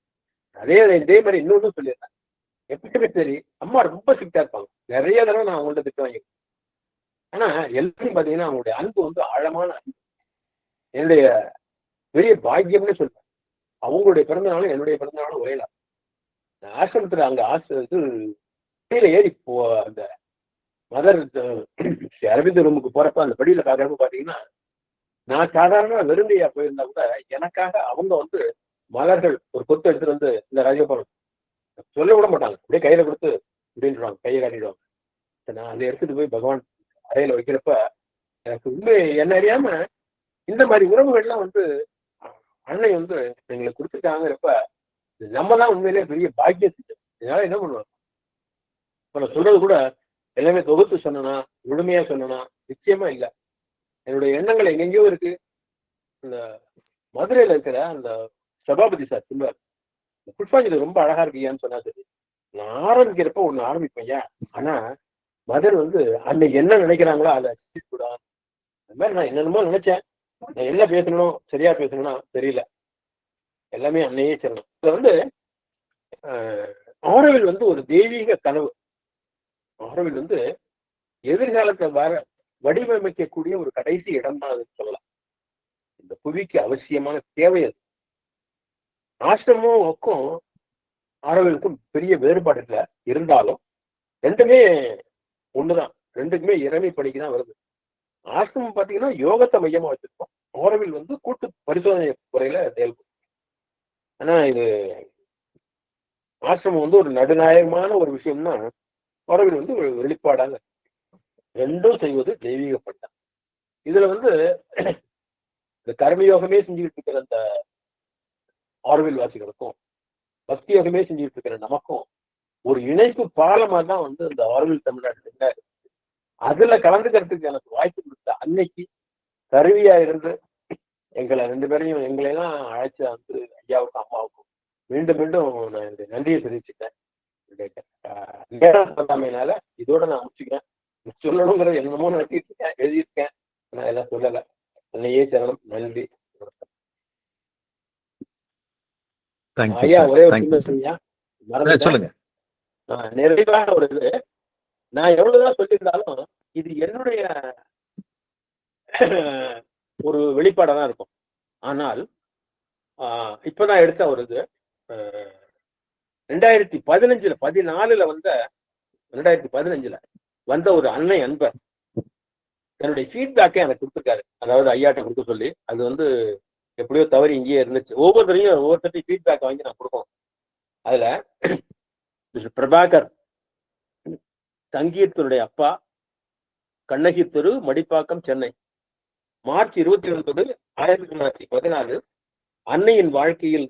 இதே மாதிரி இன்னொன்றும் சொல்லியிருந்தேன். எப்பயுமே சரி, அம்மா ரொம்ப ஸ்ட்ரிக்டா இருப்பாங்க. நிறைய தடவை நான் அவங்கள்ட்ட திட்டு வாங்கி. ஆனா எல்லாரும் பாத்தீங்கன்னா அவங்களுடைய அன்பு வந்து ஆழமான அன்பு. என்னுடைய பெரிய பாக்கியம்னு சொல்றேன். அவங்களுடைய பிறந்த நாளும் என்னுடைய பிறந்த நாளும் ஒரே நாள். ஆசிரமத்துல அங்க கீழே ஏறி அந்த மதர் அரவிந்த் ரூமுக்கு போறப்ப அந்த படியில பாக்குறப்ப பாத்தீங்கன்னா, நான் சாதாரண வெறுங்கையா போயிருந்தா கூட எனக்காக அவங்க வந்து மலர்கள் ஒரு கொத்து எடுத்துட்டு வந்து இந்த ராஜகோபாலம் சொல்ல விட மாட்டாங்க. அப்படியே கையில கொடுத்து அப்படின்றாங்க, கையை காட்டிடுவாங்க. நான் அதை எடுத்துட்டு போய் பகவான் அறையில வைக்கிறப்ப எனக்கு உண்மை என்ன அறியாம இந்த மாதிரி உறவுகள்லாம் வந்து அன்னை வந்து எங்களுக்கு கொடுத்துட்டாங்கிறப்ப நம்ம தான் உண்மையிலே பெரிய பாக்கியம் செஞ்சோம். இதனால என்ன பண்ணுவாங்க, இப்ப நான் சொல்றது கூட எல்லாமே தொகுத்து சொன்னா முழுமையா சொன்னா நிச்சயமா இல்லை. என்னுடைய எண்ணங்கள் எங்கெங்கயோ இருக்கு. இந்த மதுரையில இருக்கிற அந்த சபாபதி சார் சொல்லுவார், புஷ்பாஞ்சலி ரொம்ப அழகா இருக்கியான்னு சொன்னா சரி, நான் ஆரம்பிக்கிறப்ப ஒண்ணு ஆரம்பிப்பேன். ஆனா மதர் வந்து அன்னைக்கு என்ன நினைக்கிறாங்களோ அதை கூட அது மாதிரி நான் என்னென்னமோ நினைச்சேன். நான் என்ன பேசணும் சரியா பேசணும்னா தெரியல, எல்லாமே அன்னையே சொல்லணும். இதுல வந்து ஆரோவில் வந்து ஒரு தெய்வீக கனவு. ஆரோவில் வந்து எதிர்காலத்தை வடிவமைக்கக்கூடிய ஒரு கடைசி இடம் தான் அது சொல்லலாம். இந்த புவிக்கு அவசியமான தேவை அது. ஆசிரமுக்கும் ஆரோவிலுக்கும் பெரிய வேறுபாடு இல்லை, இருந்தாலும் ரெண்டுமே ஒண்ணுதான். ரெண்டுக்குமே இறைமை பணிக்கு தான் வருது. ஆசிரமம் பார்த்தீங்கன்னா யோகத்தை மையமா வச்சிருக்கோம். ஆரோவில் வந்து கூட்டு பரிசோதனை முறையில செயல்படும். ஆனா இது ஆசிரமம் வந்து ஒரு நடுநாயகமான ஒரு விஷயம்னா ஆரோவில் வந்து ஒரு வெளிப்பாடாங்க. ரெண்டும் செய்வது தெய்வீக பண்டம். இதுல வந்து இந்த கர்மயோகமே செஞ்சுக்கிட்டு இருக்கிற அந்த ஆரோவில் வாசிகளுக்கும் பக்தி யோகமே செஞ்சுக்கிட்டு இருக்கிற நமக்கும் ஒரு இணைப்பு பாலமா தான் வந்து இந்த ஆரோவில் தமிழ்நாடு அதுல கலந்துக்கிறதுக்கு எனக்கு வாய்ப்பு கொடுத்த அன்னைக்கு கருவியா இருந்து எங்களை ரெண்டு பேரையும் எங்களையெல்லாம் அழைச்ச வந்து ஐயாவுக்கும் அம்மாவுக்கும் மீண்டும் மீண்டும் நான் இந்த நன்றியை தெரிவிச்சுட்டேன். நேரம் பண்ணாமையினால இதோட நான் முடிச்சுக்கிறேன். சொல்லணுங்கிறது என்னமோ நடத்திட்டு இருக்கேன், எழுதியிருக்கேன், நான் எல்லாம் சொல்லலை. அன்னையே சரணம், நன்றி. ஐயா ஒரே ஒரு சின்ன மறந்துட்டேன். நிறைவான ஒரு இது, நான் எவ்வளவுதான் சொல்லியிருந்தாலும் இது என்னுடைய ஒரு வெளிப்பாடாக தான் இருக்கும். ஆனால் இப்ப நான் எடுத்த ஒரு இது 2014 வந்த ஒரு அன்னை அன்பர் என்னுடைய ஃபீட்பேக்கை எனக்கு கொடுத்துருக்காரு. அதாவது ஐயாட்ட கொடுக்க சொல்லி, அது வந்து எப்படியோ தவறி இங்கேயே இருந்துச்சு. ஒவ்வொருத்தரையும் ஃபீட்பேக் வாங்கி நான் கொடுப்போம். அதுல பிரபாகர் சங்கீர்த்தனுடைய அப்பா, கண்ணகி தெரு, மடிப்பாக்கம், சென்னை, மார்ச் 29, 1914 அன்னையின் வாழ்க்கையில்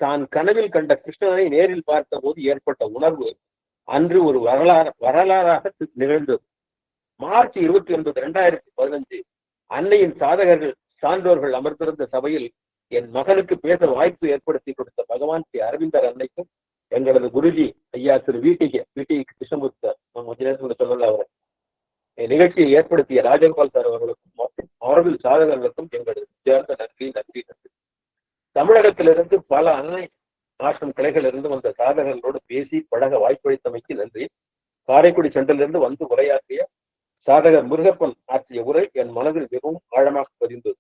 தான் கனவில் கண்ட கிருஷ்ணனை நேரில் பார்த்த போது ஏற்பட்ட உணர்வு அன்று ஒரு வரலாறாக நிகழ்ந்தது. மார்ச் 29, 2015 அன்னையின் சான்றோர்கள் அமர்ந்திருந்த சபையில் என் மகனுக்கு பேச வாய்ப்பு ஏற்படுத்தி கொடுத்த பகவான் ஸ்ரீ அரவிந்தர் அன்னைக்கும் எங்களது குருஜி ஐயா திரு வீட்டிக்கு கிருஷ்ணமூர்த்தி கொஞ்ச நேரத்துக்கு சொல்லல அவர் நிகழ்ச்சியை ஏற்படுத்திய ராஜகோபால் சார் அவர்களுக்கும் மற்றும் ஆரோவில் சாதகர்களுக்கும் எங்களது சேர்ந்த நன்றி. தமிழகத்திலிருந்து பல அன்னை ஆசிரம் கிளைகளிலிருந்து வந்த சாதகர்களோடு பேசி பழக வாய்ப்பளித்தமைக்கு நன்றி. காரைக்குடி சென்றிலிருந்து வந்து உரையாற்றிய சாதகர் முருகப்பன் ஆற்றிய உரை என் மனதில் மிகவும் ஆழமாக பதிந்தது.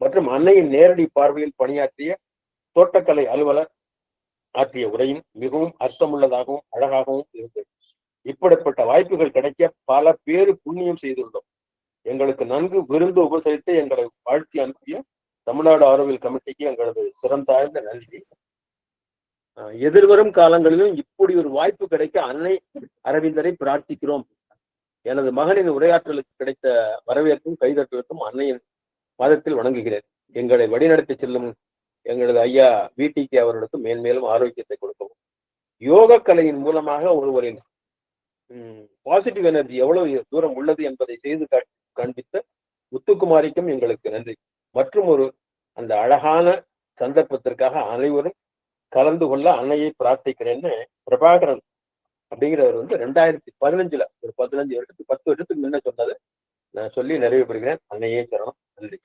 மற்றும் அன்னையின் நேரடி பார்வையில் பணியாற்றிய தோட்டக்கலை அலுவலர் ஆற்றிய உரையும் மிகவும் அர்த்தமுள்ளதாகவும் அழகாகவும் இருந்தது. இப்படிப்பட்ட வாய்ப்புகள் கிடைக்க பல பேரு புண்ணியம் செய்துள்ளோம். எங்களுக்கு நன்கு விருந்து உபசரித்து எங்களை வாழ்த்தி அனுப்பிய தமிழ்நாடு ஆரோவில் கமிட்டிக்கு எங்களது சிறந்தாழ்ந்த நன்றி. எதிர்வரும் காலங்களிலும் இப்படி ஒரு வாய்ப்பு கிடைக்க அன்னை அரவிந்தரை பிரார்த்திக்கிறோம். எனது மகனின் உரையாற்றலுக்கு கிடைத்த வரவேற்பும் கைதட்டலுக்கும் அன்னையின் பாதத்தில் வணங்குகிறேன். எங்களை வழிநடத்தி செல்லும் எங்களது ஐயா வீட்டிக்கு அவர்களுக்கு மேன்மேலும் ஆரோக்கியத்தை கொடுக்கவும். யோக கலையின் மூலமாக ஒருவரின் பாசிட்டிவ் எனர்ஜி எவ்வளவு தூரம் உள்ளது என்பதை செய்து காண்பித்த முத்துக்குமாரிக்கும் எங்களுக்கு நன்றி. மற்றும் அந்த அழகான சந்தர்ப்பத்திற்காக அனைவரும் கலந்து கொள்ள அன்னையை பிரார்த்திக்கிறேன்னு பிரபாகரன் அப்படிங்கிறவர் 2015 ஒரு 10 வருஷத்துக்கு முன்ன சொன்னது நான் சொல்லி நிறைவு பெறுகிறேன். அன்னையே சரணம், நன்றி.